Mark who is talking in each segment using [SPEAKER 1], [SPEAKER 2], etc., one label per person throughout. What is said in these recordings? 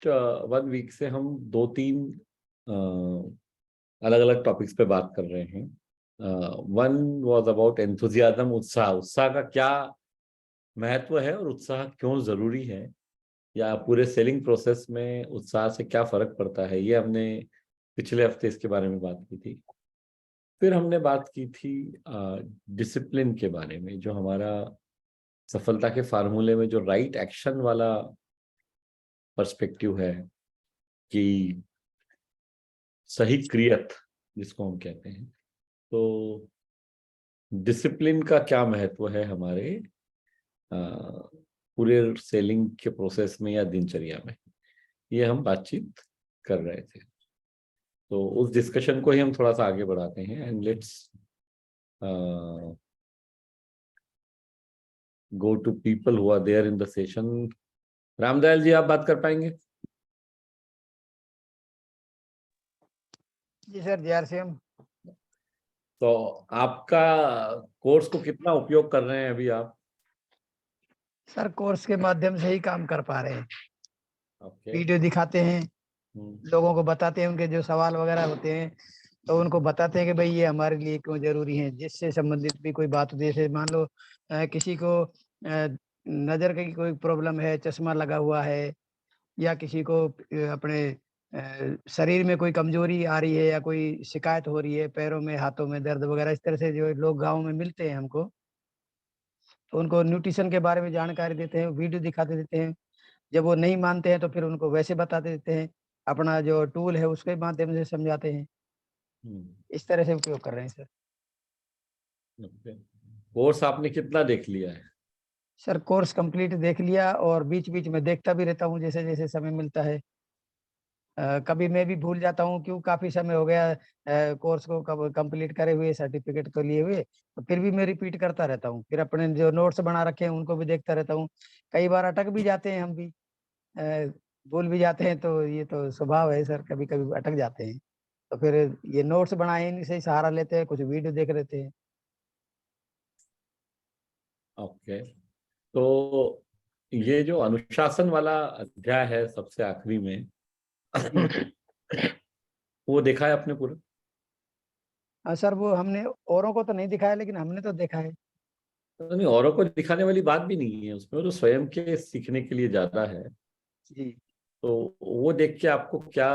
[SPEAKER 1] Last 1 week से हम 2-3 अलग अलग टॉपिक्स पे बात कर रहे हैं। वन वाज अबाउट एंथुजियाज्म, उत्साह। उत्साह का क्या महत्व है और उत्साह क्यों जरूरी है, या पूरे सेलिंग प्रोसेस में उत्साह से क्या फर्क पड़ता है, ये हमने पिछले हफ्ते इसके बारे में बात की थी। फिर हमने बात की थी डिसिप्लिन के बारे में, जो हमारा सफलता के फार्मूले में जो राइट एक्शन वाला पर्सपेक्टिव है, कि सही क्रियत जिसको हम कहते हैं। तो डिसिप्लिन का क्या महत्व है हमारे पूरे सेलिंग के प्रोसेस में या दिनचर्या में, ये हम बातचीत कर रहे थे। तो उस डिस्कशन को ही हम थोड़ा सा आगे बढ़ाते हैं, and let's go to people who are there in the session. Ramdayal ji, आप बात कर पाएंगे?
[SPEAKER 2] जी सर, JRCM।
[SPEAKER 1] तो आपका कोर्स को कितना उपयोग कर रहे हैं अभी आप?
[SPEAKER 2] सर, कोर्स के माध्यम से ही काम कर पा रहे हैं।
[SPEAKER 1] ओके।
[SPEAKER 2] वीडियो दिखाते हैं, लोगों को बताते हैं, उनके जो सवाल वगैरह होते हैं तो उनको बताते हैं कि भाई ये हमारे लिए क्यों जरूरी है। जिससे संबंधित भी कोई बात होती है, जैसे मान लो किसी को नजर की कोई प्रॉब्लम है, चश्मा लगा हुआ है, या किसी को अपने शरीर में कोई कमजोरी आ रही है, या कोई शिकायत हो रही है, पैरों में हाथों में दर्द वगैरह, इस तरह से जो लोग गाँव में मिलते हैं हमको, तो उनको न्यूट्रिशन के बारे में जानकारी देते हैं, वीडियो दिखाते देते हैं। जब वो नहीं मानते हैं तो फिर उनको वैसे बताते देते हैं, अपना जो टूल है उसके माध्यम से समझाते हैं। इस तरह से उपयोग कर रहे हैं सर।
[SPEAKER 1] कोर्स आपने कितना देख लिया है?
[SPEAKER 2] सर, कोर्स कंप्लीट देख लिया, और बीच बीच में देखता भी रहता हूँ जैसे जैसे समय मिलता है। कभी मैं भी भूल जाता हूँ, क्यों काफी समय हो गया कोर्स को कंप्लीट करे हुए, सर्टिफिकेट तो लिए हुए, तो फिर भी मैं रिपीट करता रहता हूँ। फिर अपने जो नोट्स बना रखे हैं उनको भी देखता रहता हूँ। कई बार अटक भी जाते हैं हम भी, भूल भी जाते हैं, तो ये तो स्वभाव है सर, कभी कभी अटक जाते हैं। तो फिर ये नोट्स बनाए, इन्हीं से ही सहारा लेते हैं, कुछ वीडियो देख लेते हैं।
[SPEAKER 1] ओके। तो ये जो अनुशासन वाला अध्याय है सबसे आखिरी में, वो देखा है आपने पूरा?
[SPEAKER 2] हाँ सर, वो हमने औरों को तो नहीं दिखाया, लेकिन हमने तो देखा है।
[SPEAKER 1] तो नहीं, औरों को दिखाने वाली बात भी नहीं है उसमें, वो तो स्वयं के सीखने के लिए ज्यादा है।
[SPEAKER 2] जी
[SPEAKER 1] तो वो देख के आपको क्या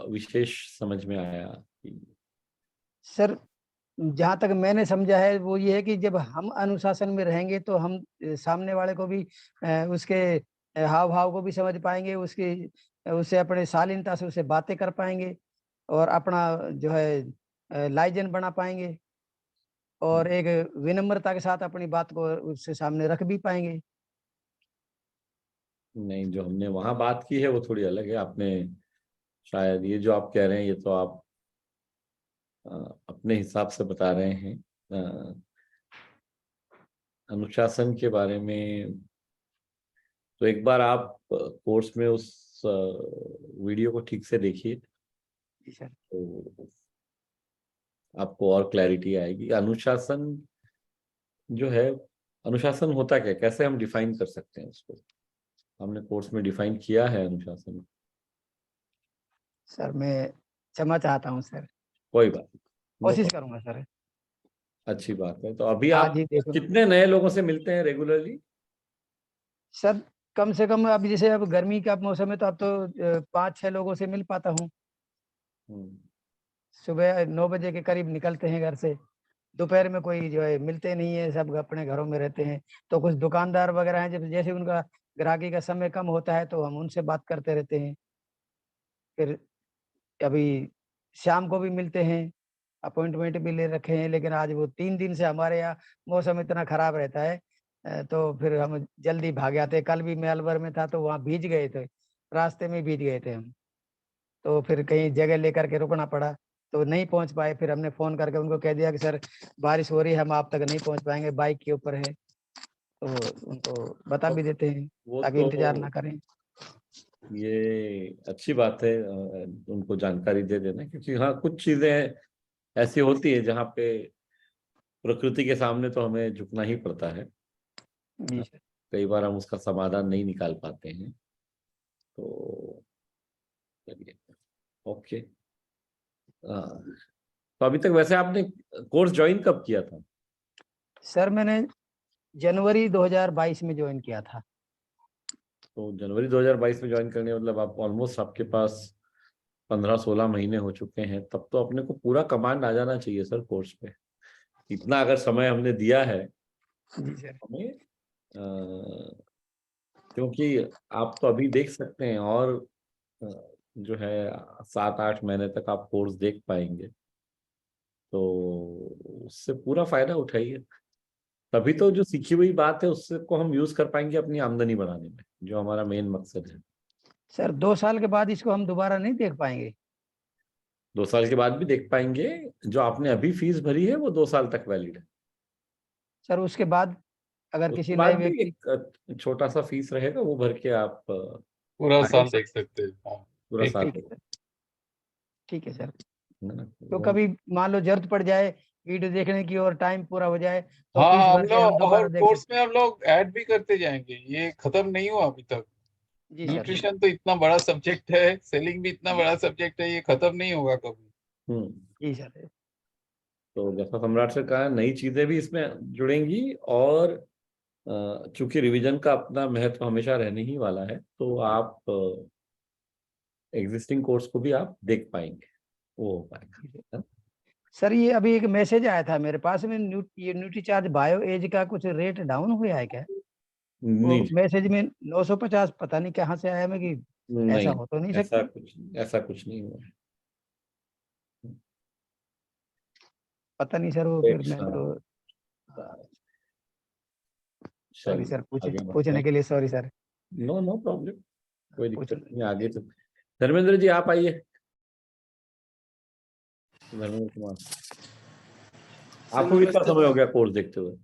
[SPEAKER 1] विशेष समझ में आया?
[SPEAKER 2] सर, जहाँ तक मैंने समझा है वो ये है कि जब हम अनुशासन में रहेंगे तो हम सामने वाले को भी उसके हाव भाव को भी समझ पाएंगे, उसकी उससे अपने शालीनता से उससे बातें कर पाएंगे, और अपना जो है लाइजन बना पाएंगे, और एक विनम्रता के साथ अपनी बात को उससे सामने रख भी पाएंगे।
[SPEAKER 1] नहीं, जो हमने वहां बात की है वो थोड़ी अलग है। आपने शायद ये जो आप कह रहे हैं, ये तो आप अ, अपने हिसाब से बता रहे हैं। अनुशासन के बारे में तो एक बार आप कोर्स में उस वीडियो को ठीक से देखिए,
[SPEAKER 2] जी सर।
[SPEAKER 1] तो आपको और क्लैरिटी आएगी। अनुशासन जो है, अनुशासन होता क्या, कैसे हम डिफाइन कर सकते हैं उसको? हमने कोर्स में डिफाइन किया है अनुशासन।
[SPEAKER 2] सर, मैं क्षमा चाहता हूँ सर,
[SPEAKER 1] कोई बात नहीं, नो
[SPEAKER 2] कोशिश
[SPEAKER 1] प्रॉब्लम।
[SPEAKER 2] करूंगा सर।
[SPEAKER 1] अच्छी बात है। तो अभी
[SPEAKER 2] आज
[SPEAKER 1] आप
[SPEAKER 2] ही देखूंगा
[SPEAKER 1] कितने नए लोगों से मिलते हैं रेगुलरली?
[SPEAKER 2] सर। कम से कम अभी जैसे अब गर्मी का मौसम है तो अब तो 5-6 लोगों से मिल पाता हूँ।
[SPEAKER 1] हम्म।
[SPEAKER 2] सुबह 9 बजे के करीब निकलते हैं घर से, दोपहर में कोई जो है मिलते नहीं है, सब अपने घरों में रहते हैं। तो कुछ दुकानदार वगैरह हैं, जब जैसे उनका ग्राहकी का समय कम होता है तो हम उनसे बात करते रहते हैं। फिर अभी शाम को भी मिलते हैं, अपॉइंटमेंट भी ले रखे हैं, लेकिन आज वो 3 दिन से हमारे यहाँ मौसम इतना खराब रहता है, तो फिर हम जल्दी भाग जाते हैं। कल भी मैं अलवर में था तो वहाँ भीज गए थे, रास्ते में भीज गए थे हम, तो फिर कहीं जगह लेकर के रुकना पड़ा, तो नहीं पहुंच पाए। फिर हमने फोन करके उनको कह दिया कि सर, बारिश हो रही है, हम आप तक नहीं पहुंच पाएंगे, बाइक के ऊपर है। तो उनको बता भी देते हैं
[SPEAKER 1] वो
[SPEAKER 2] ताकि
[SPEAKER 1] तो
[SPEAKER 2] इंतजार ना करें।
[SPEAKER 1] ये अच्छी बात है, उनको जानकारी दे देना, क्योंकि हाँ, कुछ चीजें ऐसी होती है जहाँ पे प्रकृति के सामने तो हमें झुकना ही पड़ता है।
[SPEAKER 2] जी सर।
[SPEAKER 1] कई बार हम उसका समाधान नहीं निकाल पाते हैं। तो ओके। तो अभी तक वैसे आपने कोर्स ज्वाइन कब किया था?
[SPEAKER 2] सर मैंने जनवरी 2022 में ज्वाइन किया था।
[SPEAKER 1] तो जनवरी 2022 में ज्वाइन करने मतलब आप ऑलमोस्ट आपके पास 15-16 महीने हो चुके हैं। तब तो अपने को पूरा कमांड आ जाना चाहिए सर कोर्स पे। इतना अगर समय हमने दिया है
[SPEAKER 2] जी सर।
[SPEAKER 1] हमें, क्योंकि आप तो अभी देख सकते हैं और अ, जो है 7-8 महीने तक आप कोर्स देख पाएंगे, तो उससे पूरा फायदा उठाइए। तभी तो जो सीखी हुई बात है उससे को हम यूज कर पाएंगे अपनी आमदनी बढ़ाने में, जो हमारा मेन मकसद है।
[SPEAKER 2] सर 2 साल के बाद इसको हम दोबारा नहीं देख पाएंगे?
[SPEAKER 1] 2 साल के बाद भी देख पाएंगे। जो आपने अभी फीस भरी है वो 2 साल तक वैलिड है।
[SPEAKER 2] सर उसके बाद अगर
[SPEAKER 1] उसके
[SPEAKER 2] किसी
[SPEAKER 1] बाद
[SPEAKER 2] नए
[SPEAKER 1] भी
[SPEAKER 2] व्यक्ति।
[SPEAKER 1] एक छोटा सा फीस रहेगा, वो भर के आप
[SPEAKER 3] पूरा
[SPEAKER 2] ठीक
[SPEAKER 3] साल
[SPEAKER 2] सर।
[SPEAKER 3] देख सकते हैं। हाँ,
[SPEAKER 1] पूरा
[SPEAKER 3] ठीक
[SPEAKER 1] साल
[SPEAKER 3] है।
[SPEAKER 2] ठीक है सर। ठीक है सर।
[SPEAKER 1] है ना।
[SPEAKER 2] तो
[SPEAKER 1] वो
[SPEAKER 2] कभी मान लो जरूरत पड़ जाए वीडियो देखने की और टाइम पूरा हो जाए तो
[SPEAKER 3] हाँ
[SPEAKER 2] फीस
[SPEAKER 3] हाँ, हम
[SPEAKER 2] भर के हम
[SPEAKER 3] लोग
[SPEAKER 2] दोबारा
[SPEAKER 3] और
[SPEAKER 2] देख
[SPEAKER 3] कोर्स
[SPEAKER 2] सकते
[SPEAKER 3] में हम लोग ऐड भी करते जाएंगे, ये खत्म नहीं हुआ अभी तक।
[SPEAKER 2] हैं। जी सर।
[SPEAKER 3] न्यूट्रिशन तो इतना बड़ा सब्जेक्ट है, सेलिंग भी इतना बड़ा सब्जेक्ट है, ये खत्म नहीं होगा कभी।
[SPEAKER 1] हम्म।
[SPEAKER 2] जी सर।
[SPEAKER 1] तो जैसा सम्राट से कहा, नई चीजें भी इसमें जुड़ेंगी, और चूंकि रिवीजन का अपना महत्व हमेशा रहने ही वाला है, तो आप एग्जिस्टिंग कोर्स को भी आप देख पाएंगे, वो हो पाएगा, है?
[SPEAKER 2] सर ये अभी एक मैसेज आया था मेरे पास में, ये न्यूट्री चार्ज बायो एज का कुछ रेट डाउन हुआ है क्या? वो
[SPEAKER 1] नहीं
[SPEAKER 2] मैसेज में 950 पता नहीं कहाँ से आया, मैं कि ऐसा
[SPEAKER 1] नहीं,
[SPEAKER 2] हो तो नहीं
[SPEAKER 1] ऐसा
[SPEAKER 2] सकता?
[SPEAKER 1] कुछ ऐसा कुछ नहीं हुआ है।
[SPEAKER 2] पता नहीं सर, वो फिर
[SPEAKER 1] एक
[SPEAKER 2] मैं तो सॉरी
[SPEAKER 1] चलिए
[SPEAKER 2] सर,
[SPEAKER 1] आगे बढ़ते
[SPEAKER 2] पूछने
[SPEAKER 1] हैं।
[SPEAKER 2] के लिए sorry sir.
[SPEAKER 1] No no problem, कोई दिक्कत
[SPEAKER 2] पूछना।
[SPEAKER 1] नहीं, आगे तो धर्मेंद्र जी आप आइए। धर्मेंद्र कुमार,
[SPEAKER 4] सर
[SPEAKER 1] आपको कितना
[SPEAKER 4] नमस्ते।
[SPEAKER 1] समय हो गया कोर्स देखते हुए?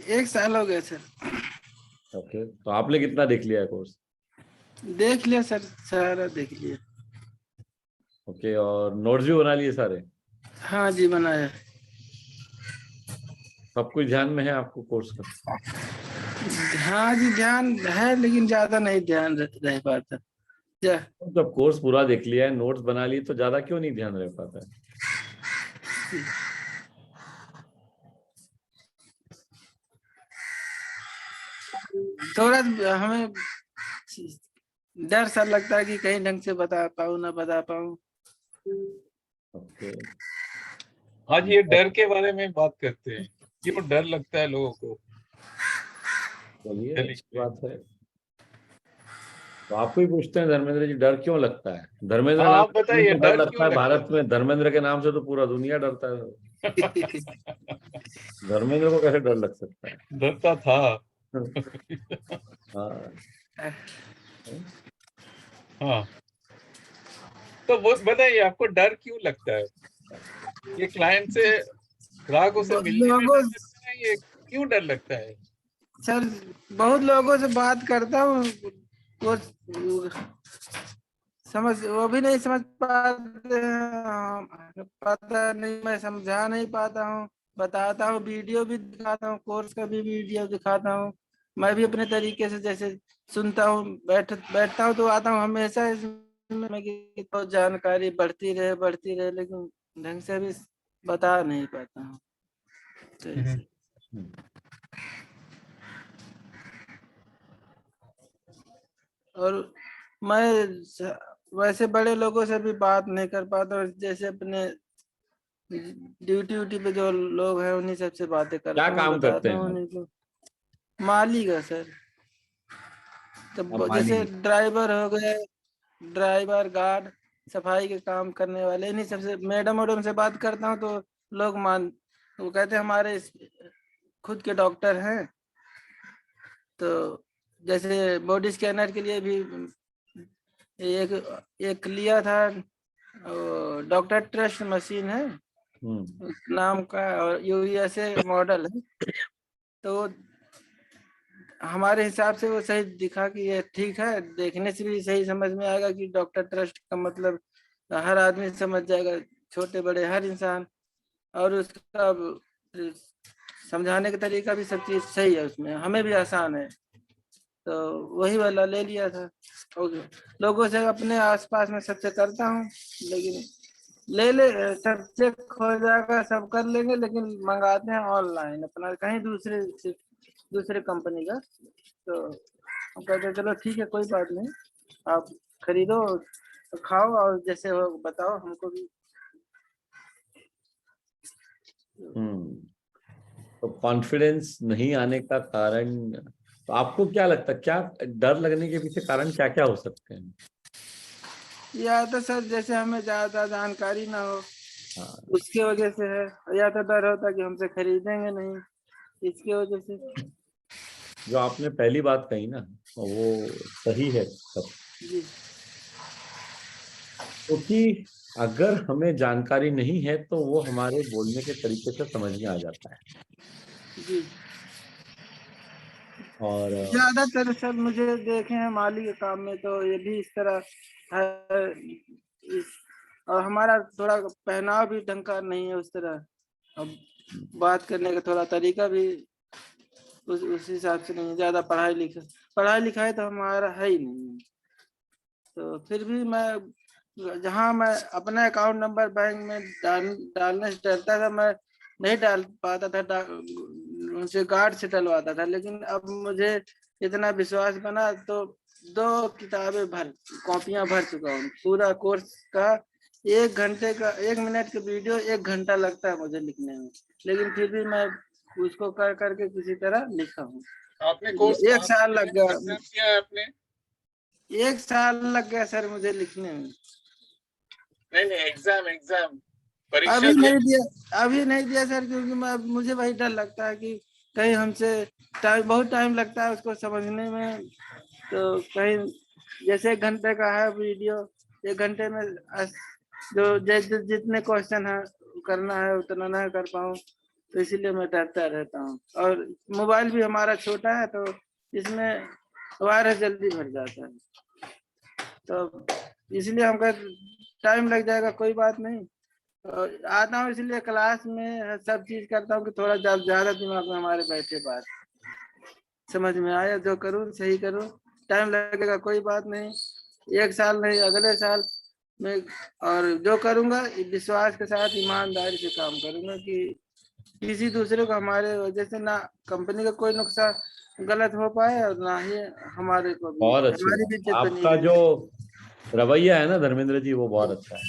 [SPEAKER 4] 1 साल हो गया सर।
[SPEAKER 1] ओके, तो आपने कितना देख लिया है कोर्स?
[SPEAKER 4] देख लिया सर, सारा देख लिया।
[SPEAKER 1] ओके, और नोट्स भी बना लिए सारे?
[SPEAKER 4] हाँ जी बनाया।
[SPEAKER 1] सब कुछ ध्यान में है आपको कोर्स का?
[SPEAKER 4] हाँ जी ध्यान है, लेकिन ज्यादा नहीं ध्यान रह पाता।
[SPEAKER 1] जब कोर्स पूरा देख लिया है, नोट्स बना लिए, तो ज्यादा क्यों नहीं ध्यान रह पाता है?
[SPEAKER 4] थोड़ा हमें डर सा लगता है कि कहीं ढंग से बता पाऊँ ना बता पाऊँ।
[SPEAKER 1] ओके,
[SPEAKER 3] आज ये डर के बारे में बात करते हैं, क्यों डर लगता है लोगों को।
[SPEAKER 1] चलिए
[SPEAKER 3] चलिए,
[SPEAKER 1] अच्छी बात है। तो आपको ही पूछते हैं, धर्मेंद्र जी डर क्यों लगता है? धर्मेंद्र
[SPEAKER 3] हाँ
[SPEAKER 1] नाम
[SPEAKER 3] आप
[SPEAKER 1] से
[SPEAKER 3] बताइए
[SPEAKER 1] तो डर
[SPEAKER 3] डर
[SPEAKER 1] लगता
[SPEAKER 3] क्यों
[SPEAKER 1] है
[SPEAKER 3] लगता
[SPEAKER 1] भारत में, धर्मेंद्र के नाम से तो पूरा दुनिया डरता है। धर्मेंद्र को कैसे डर लग सकता है?
[SPEAKER 3] है, डरता था।
[SPEAKER 1] हाँ।
[SPEAKER 3] हाँ, तो वो बताइए आपको डर क्यों लगता है? ये क्लाइंट से, ग्राहकों से मिलने में
[SPEAKER 4] लोगों
[SPEAKER 3] डर लगता है, ये क्यों डर लगता है?
[SPEAKER 4] सर बहुत लोगों से बात करता हूँ, वो वो भी नहीं समझ पाते हैं। पता नहीं, मैं समझा नहीं पाता हूँ। बताता हूँ, वीडियो भी दिखाता हूँ, कोर्स का भी वीडियो दिखाता हूँ। मैं भी अपने तरीके से जैसे सुनता हूँ, बैठता हूँ तो आता हूँ हमेशा इसमें कि तो जानकारी बढ़ती रहे, लेकिन ढंग से भी बता नहीं पाता हूँ। तो ऐसे। और मैं वैसे बड़े लोगों से भी बात नहीं कर पाता, जैसे अपने ड्यूटी पे जो लोग हैं उन्हीं सबसे बातें
[SPEAKER 1] क्या
[SPEAKER 4] करता हूँ,
[SPEAKER 1] काम करते
[SPEAKER 4] बताता
[SPEAKER 1] हैं
[SPEAKER 4] हूँ
[SPEAKER 1] आप?
[SPEAKER 4] उन्हीं को। माली का सर,
[SPEAKER 1] आप
[SPEAKER 4] तो
[SPEAKER 1] माली
[SPEAKER 4] जैसे
[SPEAKER 1] हैं।
[SPEAKER 4] ड्राइवर हो गए, ड्राइवर गार्ड, सफाई के काम करने वाले, इन्हीं सबसे मैडम वडम से बात करता हूँ। तो लोग वो कहते हैं हमारे खुद के डॉक्टर हैं। तो जैसे बॉडी स्कैनर के लिए भी एक एक लिया था, डॉक्टर ट्रस्ट मशीन है नाम का, और यूएसए मॉडल है। तो हमारे हिसाब से वो सही दिखा कि ये ठीक है, देखने से भी सही समझ में आएगा कि डॉक्टर ट्रस्ट का मतलब हर आदमी समझ जाएगा, छोटे बड़े हर इंसान। और उसका समझाने का तरीका भी सब चीज सही है उसमें, हमें भी आसान है। तो वही वाला ले लिया था। और लोगों से अपने आसपास में सबसे करता हूँ, लेकिन सबसे हो जाएगा, सब कर लेंगे, लेकिन मंगाते हैं ऑनलाइन अपना कहीं दूसरे कंपनी का। तो हम कहते हैं चलो ठीक है, कोई बात नहीं, आप खरीदो तो खाओ और जैसे हो बताओ हमको भी।
[SPEAKER 1] तो कॉन्फिडेंस नहीं आने का कारण, तो आपको क्या लगता है, क्या डर लगने के पीछे कारण क्या क्या हो सकते हैं?
[SPEAKER 4] या तो सर जैसे हमें ज्यादा जानकारी ना हो,
[SPEAKER 1] हाँ,
[SPEAKER 4] उसकी वजह से है, या तो डर होता कि हमसे खरीदेंगे नहीं, इसकी वजह से।
[SPEAKER 1] जो आपने पहली बात कही ना, वो सही है सब,
[SPEAKER 4] जी
[SPEAKER 1] क्योंकि अगर हमें जानकारी नहीं है तो वो हमारे बोलने के तरीके से समझ में आ जाता है।
[SPEAKER 4] जी।
[SPEAKER 1] और
[SPEAKER 4] ज्यादातर सर मुझे देखे हैं माली के काम में, तो ये भी इस तरह है। और हमारा थोड़ा पहनाव भी ढंग का नहीं है उस तरह, अब बात करने का थोड़ा तरीका भी उस हिसाब से नहीं है। ज्यादा पढ़ाई लिखाई तो हमारा है ही नहीं। तो फिर भी मैं जहाँ मैं अपना अकाउंट नंबर बैंक में डालने से डरता था, मैं नहीं डाल पाता था, उनसे गार्ड से डलवाता था। लेकिन अब मुझे इतना विश्वास बना तो 2 किताबें कॉपियां भर चुका हूँ। पूरा कोर्स का 1 घंटे का 1 मिनट का वीडियो 1 घंटा लगता है मुझे लिखने में, लेकिन फिर भी मैं उसको कर करके किसी तरह लिखा हूँ।
[SPEAKER 3] आपने कोर्स
[SPEAKER 4] 1 साल लग गया,
[SPEAKER 3] किया है आपने?
[SPEAKER 4] 1 साल लग गया सर मुझे लिखने में।
[SPEAKER 3] नहीं, एग्जाम
[SPEAKER 4] अभी नहीं दिया सर, क्योंकि मुझे वही डर लगता है कि कहीं हमसे बहुत टाइम लगता है उसको समझने में। तो कहीं जैसे 1 घंटे का है वीडियो, 1 घंटे में जो जितने क्वेश्चन है करना है उतना ना कर पाऊँ, तो इसीलिए मैं डरता रहता हूँ। और मोबाइल भी हमारा छोटा है, तो इसमें वायरस जल्दी भर जाता है, तो इसलिए हम कहते टाइम लग जाएगा, कोई बात नहीं। आता हूँ इसलिए क्लास में सब चीज करता हूँ कि थोड़ा ज्यादा दिमाग में हमारे बैठे, बात समझ में आया, जो करूँ सही करूँ। टाइम लगेगा कोई बात नहीं, 1 साल नहीं अगले साल में। और जो करूँगा विश्वास के साथ ईमानदारी से काम करूँगा कि किसी दूसरे को हमारे वजह से ना कंपनी का कोई नुकसान गलत हो पाए, और ना ही हमारे को भी,
[SPEAKER 1] बहुत अच्छी
[SPEAKER 4] हमारी
[SPEAKER 1] बात,
[SPEAKER 4] भी इज्जत बनी
[SPEAKER 1] आपका जो
[SPEAKER 4] रहे।
[SPEAKER 1] रवैया है ना धर्मेंद्र जी, वो बहुत अच्छा है।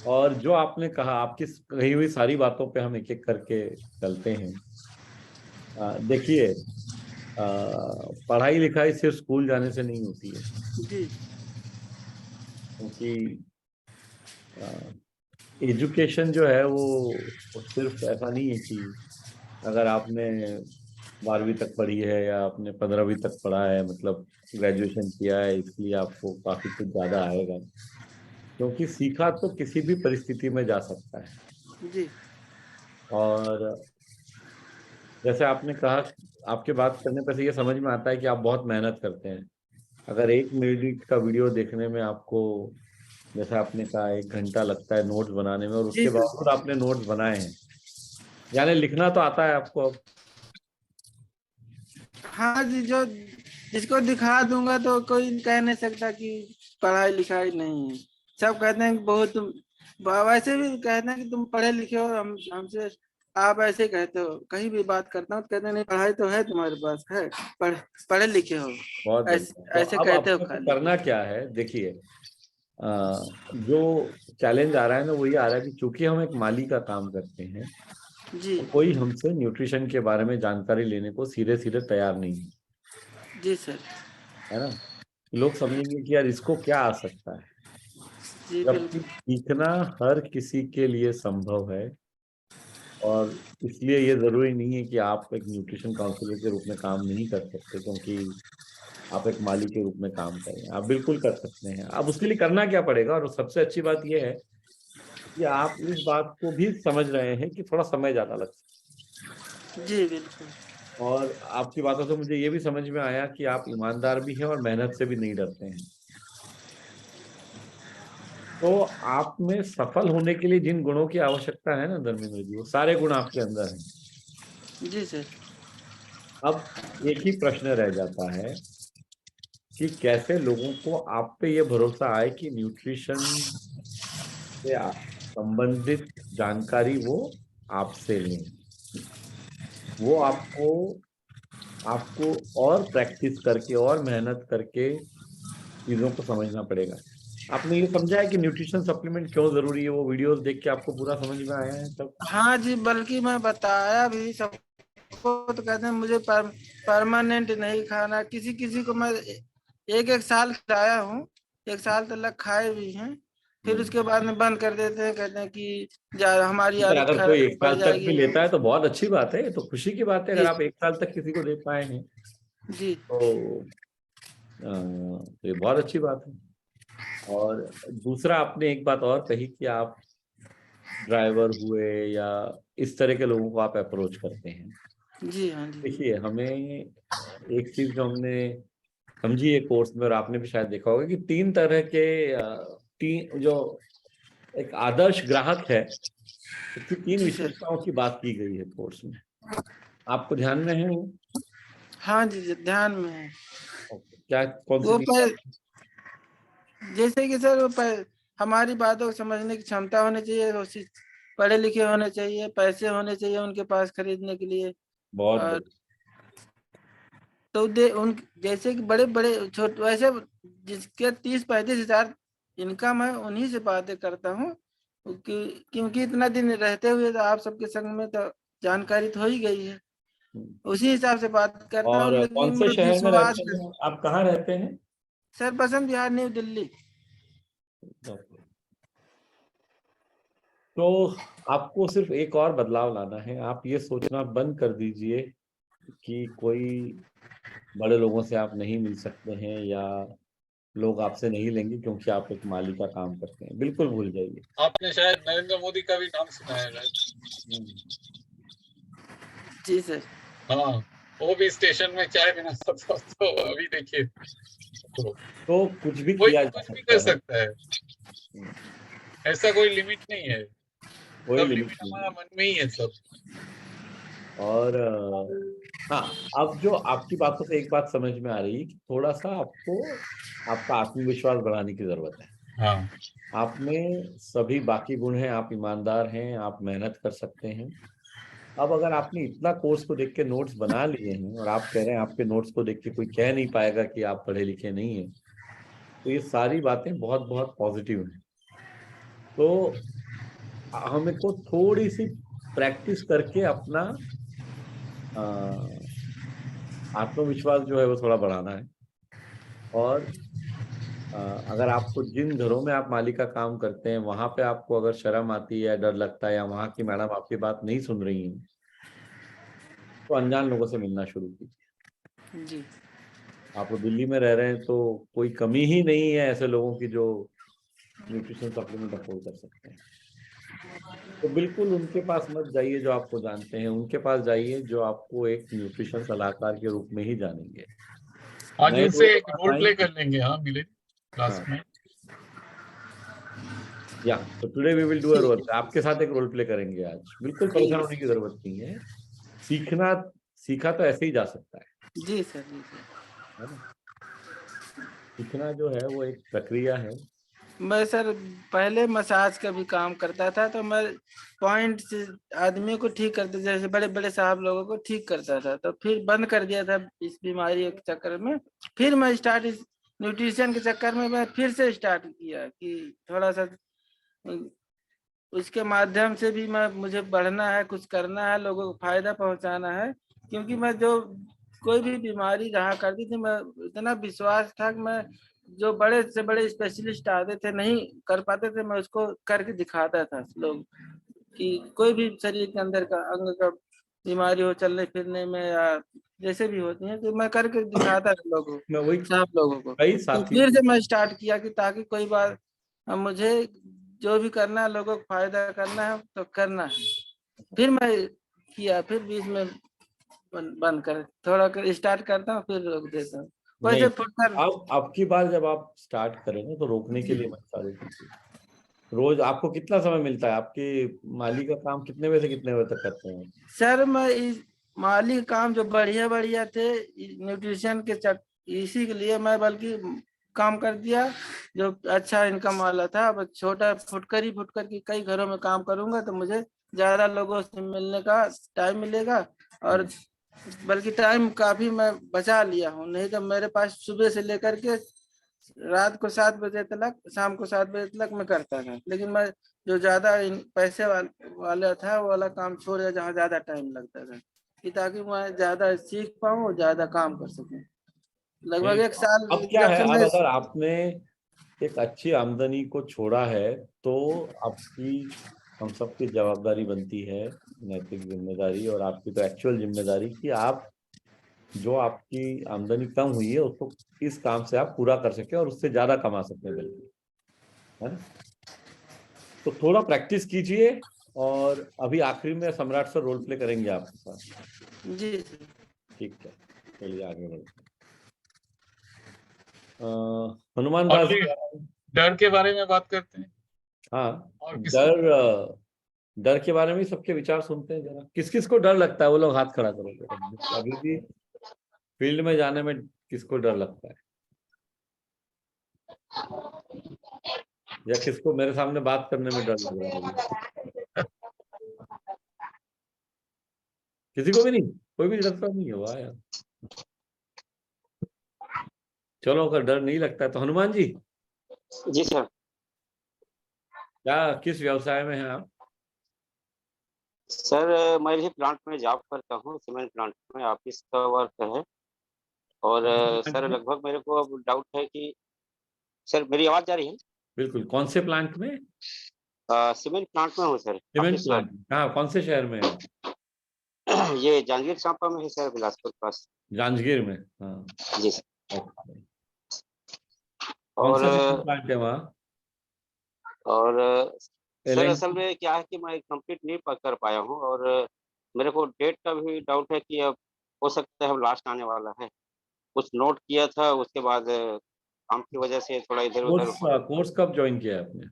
[SPEAKER 1] और जो आपने कहा, आपकी कही हुई सारी बातों पे हम एक एक करके चलते हैं। देखिए, पढ़ाई लिखाई सिर्फ स्कूल जाने से नहीं होती है,
[SPEAKER 4] जी
[SPEAKER 1] क्योंकि एजुकेशन जो है वो सिर्फ ऐसा नहीं है कि अगर आपने 12वीं तक पढ़ी है या आपने 15वीं तक पढ़ा है, मतलब ग्रेजुएशन किया है, इसलिए आपको काफी कुछ ज्यादा आएगा, क्योंकि सीखा तो किसी भी परिस्थिति में जा सकता है।
[SPEAKER 4] जी
[SPEAKER 1] और जैसे आपने कहा, आपके बात करने पर से ये समझ में आता है कि आप बहुत मेहनत करते हैं। अगर 1 मिनट का वीडियो देखने में आपको, जैसे आपने कहा, 1 घंटा लगता है नोट्स बनाने में, और
[SPEAKER 4] जी
[SPEAKER 1] उसके
[SPEAKER 4] सर।
[SPEAKER 1] बावजूद आपने नोट्स बनाए हैं, यानी लिखना तो आता है आपको अब।
[SPEAKER 4] हाँ जी, जो जिसको दिखा दूंगा तो कोई कह नहीं सकता कि पढ़ाई लिखाई नहीं है। सब कहते हैं कि बहुत वैसे भी कहते हैं कि तुम पढ़े लिखे हो, हमसे आप ऐसे कहते हो। कहीं भी बात करता हूँ तो कहते हैं नहीं पढ़ाई तो है तुम्हारे पास, है पढ़े लिखे हो,
[SPEAKER 1] बहुत बढ़िया। तो
[SPEAKER 4] ऐसे
[SPEAKER 1] अब
[SPEAKER 4] कहते हो
[SPEAKER 1] आपको तो
[SPEAKER 4] खाली।
[SPEAKER 1] करना क्या है, देखिए, जो चैलेंज आ रहा है ना, वो ये आ रहा है कि चूंकि हम एक माली का काम करते हैं,
[SPEAKER 4] जी
[SPEAKER 1] तो कोई हमसे न्यूट्रिशन के बारे में जानकारी लेने को सीधे सीधे तैयार नहीं है,
[SPEAKER 4] जी सर।
[SPEAKER 1] है ना। लोग समझेंगे कि यार इसको क्या आ सकता है,
[SPEAKER 4] जी
[SPEAKER 1] जबकि
[SPEAKER 4] बिल्कुल।
[SPEAKER 1] सीखना हर किसी के लिए संभव है। और इसलिए ये जरूरी नहीं है कि आप एक न्यूट्रिशन काउंसलर के रूप में काम नहीं कर सकते, क्योंकि आप एक माली के रूप में काम करें, आप बिल्कुल कर सकते हैं। अब उसके लिए करना क्या पड़ेगा, और सबसे अच्छी बात यह है कि आप इस बात को भी समझ रहे हैं कि थोड़ा समय ज्यादा लग सकता
[SPEAKER 4] जी बिल्कुल।
[SPEAKER 1] है। और आपकी बातों से मुझे ये भी समझ में आया कि आप ईमानदार भी हैं और मेहनत से भी नहीं डरते हैं। तो आप में सफल होने के लिए जिन गुणों की आवश्यकता है ना धर्मेंद्र जी, वो सारे गुण आपके अंदर हैं।
[SPEAKER 4] जी सर।
[SPEAKER 1] अब एक ही प्रश्न रह जाता है कि कैसे लोगों को आप पे ये भरोसा आए कि न्यूट्रिशन से संबंधित जानकारी वो आपसे लें। वो आपको और प्रैक्टिस करके और मेहनत करके चीजों को समझना पड़ेगा। आपने ये समझा है कि न्यूट्रिशन सप्लीमेंट क्यों जरूरी है? वो वीडियोस देख के आपको पूरा समझ में आया है सब?
[SPEAKER 4] हाँ जी, बल्कि मैं बताया भी सबको, तो कहते हैं मुझे परमानेंट नहीं खाना। किसी किसी को मैं एक साल खिलाया हूँ, 1 साल तक खाए भी हैं, फिर उसके बाद में बंद कर देते हैं, कहते हैं कि हमारी
[SPEAKER 1] पर
[SPEAKER 4] आदत
[SPEAKER 1] अगर कोई 1
[SPEAKER 4] पड़
[SPEAKER 1] साल तक भी
[SPEAKER 4] जाएगी।
[SPEAKER 1] लेता है तो बहुत अच्छी बात है, ये तो खुशी की बात है अगर
[SPEAKER 4] जी
[SPEAKER 1] आप 1 साल तक किसी को दे पाए हैं
[SPEAKER 4] जी
[SPEAKER 1] तो ये बहुत अच्छी बात है। और दूसरा, आपने एक बात और कही कि आप ड्राइवर हुए या इस तरह के लोगों को आप अप्रोच करते हैं।
[SPEAKER 4] जी। हाँ जी।
[SPEAKER 1] देखिए, हमें एक चीज जो हमने समझी है कोर्स में, और आपने भी शायद देखा होगा कि 3 तरह के तीन जो एक आदर्श ग्राहक है, उसकी 3
[SPEAKER 4] जी सर।
[SPEAKER 1] विशेषताओं की बात की गई है कोर्स में। आपको ध्यान में है वो?
[SPEAKER 4] हाँ जी जी, ध्यान में है।
[SPEAKER 1] क्या, कौन सी
[SPEAKER 4] वो
[SPEAKER 1] 3 बात?
[SPEAKER 4] जैसे कि सर हमारी बातों को समझने की क्षमता होनी चाहिए, पढ़े लिखे होने चाहिए, पैसे होने चाहिए उनके पास खरीदने के लिए।
[SPEAKER 1] बहुत
[SPEAKER 4] और
[SPEAKER 1] बढ़िया।
[SPEAKER 4] तो उन जैसे कि बड़े बड़े छोटे, वैसे जिसके 30-35 हजार इनकम है, उन्हीं से बातें करता हूँ, क्योंकि इतना दिन रहते हुए तो आप सबके संग में तो जानकारी तो हो ही गई है, उसी हिसाब से बात करता हूँ।
[SPEAKER 1] और कौन
[SPEAKER 4] लेकिन
[SPEAKER 1] से
[SPEAKER 4] मैं
[SPEAKER 1] शहर में
[SPEAKER 4] विश्वास
[SPEAKER 1] रहते हैं आप? कहाँ रहते हैं?
[SPEAKER 4] Sir, Basant Vihar, new Delhi.
[SPEAKER 1] तो आपको सिर्फ एक और बदलाव लाना है। आप ये सोचना बंद कर दीजिए कि कोई बड़े लोगों से आप नहीं मिल सकते हैं या लोग आपसे नहीं लेंगे क्योंकि आप एक माली का काम करते हैं। बिल्कुल भूल जाइए।
[SPEAKER 3] आपने शायद नरेंद्र मोदी का भी नाम सुना है
[SPEAKER 4] जी सर।
[SPEAKER 3] हाँ, वो भी स्टेशन में चाय बनाता था, तो अभी देखिए,
[SPEAKER 1] तो कुछ भी
[SPEAKER 3] कोई
[SPEAKER 1] किया
[SPEAKER 3] भी
[SPEAKER 1] जा
[SPEAKER 3] कुछ भी कर
[SPEAKER 1] सकता है।
[SPEAKER 3] सकता है, ऐसा कोई लिमिट नहीं है,
[SPEAKER 1] कोई
[SPEAKER 3] सब
[SPEAKER 1] लिमिट
[SPEAKER 3] लिमिट
[SPEAKER 1] नहीं
[SPEAKER 3] हमारा
[SPEAKER 1] है।
[SPEAKER 3] मन में ही है सब।
[SPEAKER 1] और हाँ, अब जो आपकी बातों से एक बात समझ में आ रही है कि थोड़ा सा आपको आपका आत्मविश्वास बढ़ाने की जरूरत है।
[SPEAKER 3] हाँ
[SPEAKER 1] आप में सभी बाकी गुण हैं, आप ईमानदार हैं, आप मेहनत कर सकते हैं। अब अगर आपने इतना कोर्स को देख के नोट्स बना लिए हैं और आप कह रहे हैं आपके नोट्स को देख के कोई कह नहीं पाएगा कि आप पढ़े लिखे नहीं हैं, तो ये सारी बातें बहुत बहुत पॉजिटिव हैं। तो हमें को थोड़ी सी प्रैक्टिस करके अपना आत्मविश्वास जो है वो थोड़ा बढ़ाना है। और अगर आपको जिन घरों में आप माली का काम करते हैं वहां पे आपको अगर शर्म आती है, डर लगता है, या वहां की मैडम आपकी बात नहीं सुन रही हैं, तो अनजान लोगों से मिलना शुरू कीजिए।
[SPEAKER 4] जी
[SPEAKER 1] आप दिल्ली में रह रहे हैं तो कोई कमी ही नहीं है ऐसे लोगों की जो न्यूट्रिशन सप्लीमेंट अफोर्ड कर सकते हैं। तो बिल्कुल उनके पास मत जाइए जो आपको जानते हैं, उनके पास जाइए जो आपको एक न्यूट्रिशन सलाहकार के रूप में ही जानेंगे।
[SPEAKER 3] आज
[SPEAKER 1] नए
[SPEAKER 3] उनसे
[SPEAKER 1] लोगों के
[SPEAKER 3] एक
[SPEAKER 1] पास
[SPEAKER 3] रोल
[SPEAKER 1] आएंगे।
[SPEAKER 3] प्ले कर लेंगे, हाँ मिले क्लास
[SPEAKER 1] हाँ,
[SPEAKER 3] में।
[SPEAKER 1] या तो today we will do a role
[SPEAKER 4] ठीक
[SPEAKER 1] प्ले। आपके साथ एक रोल प्ले करेंगे आज। बिल्कुल
[SPEAKER 4] ठीक
[SPEAKER 1] परेशान होने की जरूरत नहीं है। सीखना, सीखा तो ऐसे ही जा सकता
[SPEAKER 4] जी सर। जी सर।
[SPEAKER 1] है ना? सीखना जो है वो एक प्रक्रिया है।
[SPEAKER 4] मैं सर पहले मसाज का भी काम करता था, तो मैं पॉइंट से आदमियों को ठीक करते, जैसे बड़े बड़े साहब लोगों को ठीक करता था, तो फिर बंद कर दिया था इस बीमारी के चक्कर में। फिर मैं इस न्यूट्रिशन के चक्कर में मैं फिर से स्टार्ट किया कि थोड़ा सा उसके माध्यम से भी मुझे बढ़ना है, कुछ करना है, लोगों को फायदा पहुंचाना है। क्योंकि मैं जो कोई भी बीमारी रहा करती थी, मैं इतना विश्वास था कि मैं जो बड़े से बड़े स्पेशलिस्ट आते थे नहीं कर पाते थे, मैं उसको करके दिखाता था लोग कि कोई भी शरीर के अंदर का अंग का बीमारी हो, चलने फिरने में या जैसे भी होती है, तो मैं करके दिखाता था लोगों
[SPEAKER 1] मैं वही,
[SPEAKER 4] सब लोगों को।
[SPEAKER 1] कई
[SPEAKER 4] तो
[SPEAKER 1] साथियों
[SPEAKER 4] फिर
[SPEAKER 1] को,
[SPEAKER 4] से मैं स्टार्ट किया कि ताकि कोई बात, अब मुझे जो भी करना है, लोगों को फायदा करना है तो करना है। फिर मैं किया, फिर बीच में बंद कर, थोड़ा कर स्टार्ट करता हूँ, फिर रोक देता हूँ,
[SPEAKER 1] नहीं,
[SPEAKER 4] वैसे फुटकर।
[SPEAKER 1] अब की बार जब आप स्टार्ट करेंगे तो रोकने के
[SPEAKER 4] जी
[SPEAKER 1] लिए मत चालू कीजिए। रोज आपको कितना समय मिलता है? आपके माली का काम कितने बजे से कितने बजे तक करते हैं?
[SPEAKER 4] सर, मैं माली काम जो बढ़िया बढ़िया थे न्यूट्रिशन के इसी के लिए मैं बल्कि काम कर दिया जो अच्छा इनकम वाला था। अब छोटा फुटकर की कई घरों में काम करूंगा तो मुझे ज्यादा लोगों से मिलने का टाइम मिलेगा, और बल्कि टाइम काफी मैं बचा लिया हूँ। नहीं तो मेरे पास सुबह से लेकर के रात को 7 बजे तक, शाम को 7 बजे तक मैं करता था, लेकिन मैं जो ज्यादा पैसे वाला था वो वाला काम छोड़ दिया जहाँ ज्यादा टाइम लगता था, कि ताकि मैं ज्यादा सीख पाऊँ, ज्यादा काम कर सकूं। लगभग 1 साल
[SPEAKER 1] अब क्या
[SPEAKER 4] जब
[SPEAKER 1] है,
[SPEAKER 4] से
[SPEAKER 1] अब
[SPEAKER 4] मैं
[SPEAKER 1] अगर आपने एक अच्छी आमदनी को छोड़ा है तो आपकी, हम सबकी जवाबदारी बनती है, नैतिक जिम्मेदारी और आपकी तो एक्चुअल जिम्मेदारी कि आप जो आपकी आमदनी कम हुई है उसको इस काम से आप पूरा कर सके और उससे ज्यादा कमा सकते हैं, बल्कि, है ना। तो थोड़ा प्रैक्टिस कीजिए और अभी आखिरी में सम्राट सर रोल प्ले करेंगे आपके साथ।
[SPEAKER 4] जी
[SPEAKER 1] ठीक है, चलिए आगे बढ़ते हैं। हनुमान
[SPEAKER 3] और
[SPEAKER 1] दास
[SPEAKER 3] ये
[SPEAKER 1] जी।
[SPEAKER 3] डर के बारे में बात करते हैं।
[SPEAKER 1] हाँ,
[SPEAKER 3] और किस
[SPEAKER 1] डर के बारे में सबके विचार सुनते हैं जरा। किस किस को डर लगता है वो लोग हाथ खड़ा करो जरा। अभी भी फील्ड में जाने में किसको डर लगता है, या किसको मेरे सामने बात करने में डर लग रहा है अभी? किसी को भी नहीं, कोई भी डरता नहीं है, वाह यार। चलो, अगर डर नहीं लगता है तो हनुमान जी,
[SPEAKER 5] जी सर।
[SPEAKER 1] क्या किस व्यवसाय में हैं आप?
[SPEAKER 5] सर मैं भी प्लांट में जॉब करता हूँ, सीमेंट प्लांट में ऑफिस का वर्क है। और
[SPEAKER 1] प्लांट
[SPEAKER 5] सर
[SPEAKER 1] में?
[SPEAKER 5] लगभग मेरे को अब डाउट है कि सर मेरी आवाज जा रही है?
[SPEAKER 1] बिल्कुल। कौन से प्लांट में?
[SPEAKER 5] सीमेंट प्लांट में हूँ sir,
[SPEAKER 1] cement
[SPEAKER 5] office
[SPEAKER 1] plant
[SPEAKER 5] work.
[SPEAKER 1] में कहाँ, कौन से शहर में है आप?
[SPEAKER 5] ये जांजगीर चांपा में है सर, बिलासपुर पास।
[SPEAKER 1] जांजगीर में, हाँ।
[SPEAKER 5] जी सर।
[SPEAKER 1] ओके। कौन
[SPEAKER 5] और
[SPEAKER 1] सा सीमेंट प्लांट है वहाँ?
[SPEAKER 5] और सर असल
[SPEAKER 1] एल
[SPEAKER 5] में क्या है कि मैं कंप्लीट नहीं कर पाया हूँ, और मेरे को डेट का भी डाउट है कि अब हो सकता है अब लास्ट आने वाला है। कुछ नोट किया था, उसके बाद काम की वजह से थोड़ा इधर उधर
[SPEAKER 1] कोर्स कोर्स कब ज्वाइन किया है आपने?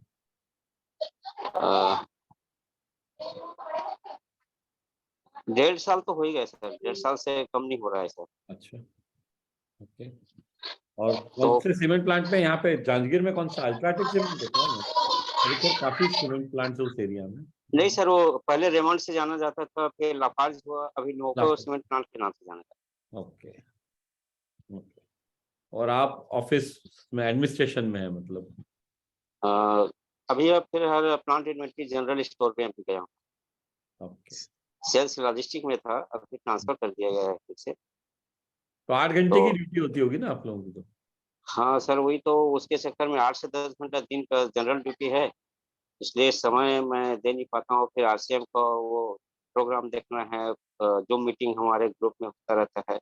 [SPEAKER 5] 1.5 साल तो हो ही गए सर, 1.5 साल से कम नहीं हो रहा है सर।
[SPEAKER 1] अच्छा, ओके। और कौन
[SPEAKER 5] तो
[SPEAKER 1] से सीमेंट प्लांट में यहाँ पे जांजगीर में कौन सा, अल्ट्राटेक सीमेंट है, कौन है? अभी तो काफी सीमेंट प्लांट है उस एरिया में।
[SPEAKER 5] नहीं सर, वो पहले रेमंड से जाना जाता था, फिर लाफार्ज हुआ, अभी नोको
[SPEAKER 1] लाफा-
[SPEAKER 5] सीमेंट प्लांट के नाम से जाना जाता
[SPEAKER 1] ओके, ओके। और आप ऑफिस में एडमिनिस्ट्रेशन में है मतलब?
[SPEAKER 5] है। अभी अब फिर हर प्लांट इन्वेंट्री जनरल स्टोर पे अभी गया हूँ।
[SPEAKER 1] ओके।
[SPEAKER 5] सेल्स लॉजिस्टिक में था, अभी ट्रांसफर कर दिया गया है फिर से।
[SPEAKER 1] तो 8 घंटे की
[SPEAKER 5] तो
[SPEAKER 1] ड्यूटी होती होगी ना आप लोगों की तो?
[SPEAKER 5] हाँ सर, वही तो उसके चक्कर में 8 से 10 घंटा दिन का जनरल ड्यूटी है, इसलिए समय मैं दे नहीं पाता हूँ। फिर आरसीएम का वो प्रोग्राम देखना है, जो मीटिंग हमारे ग्रुप में होता रहता है,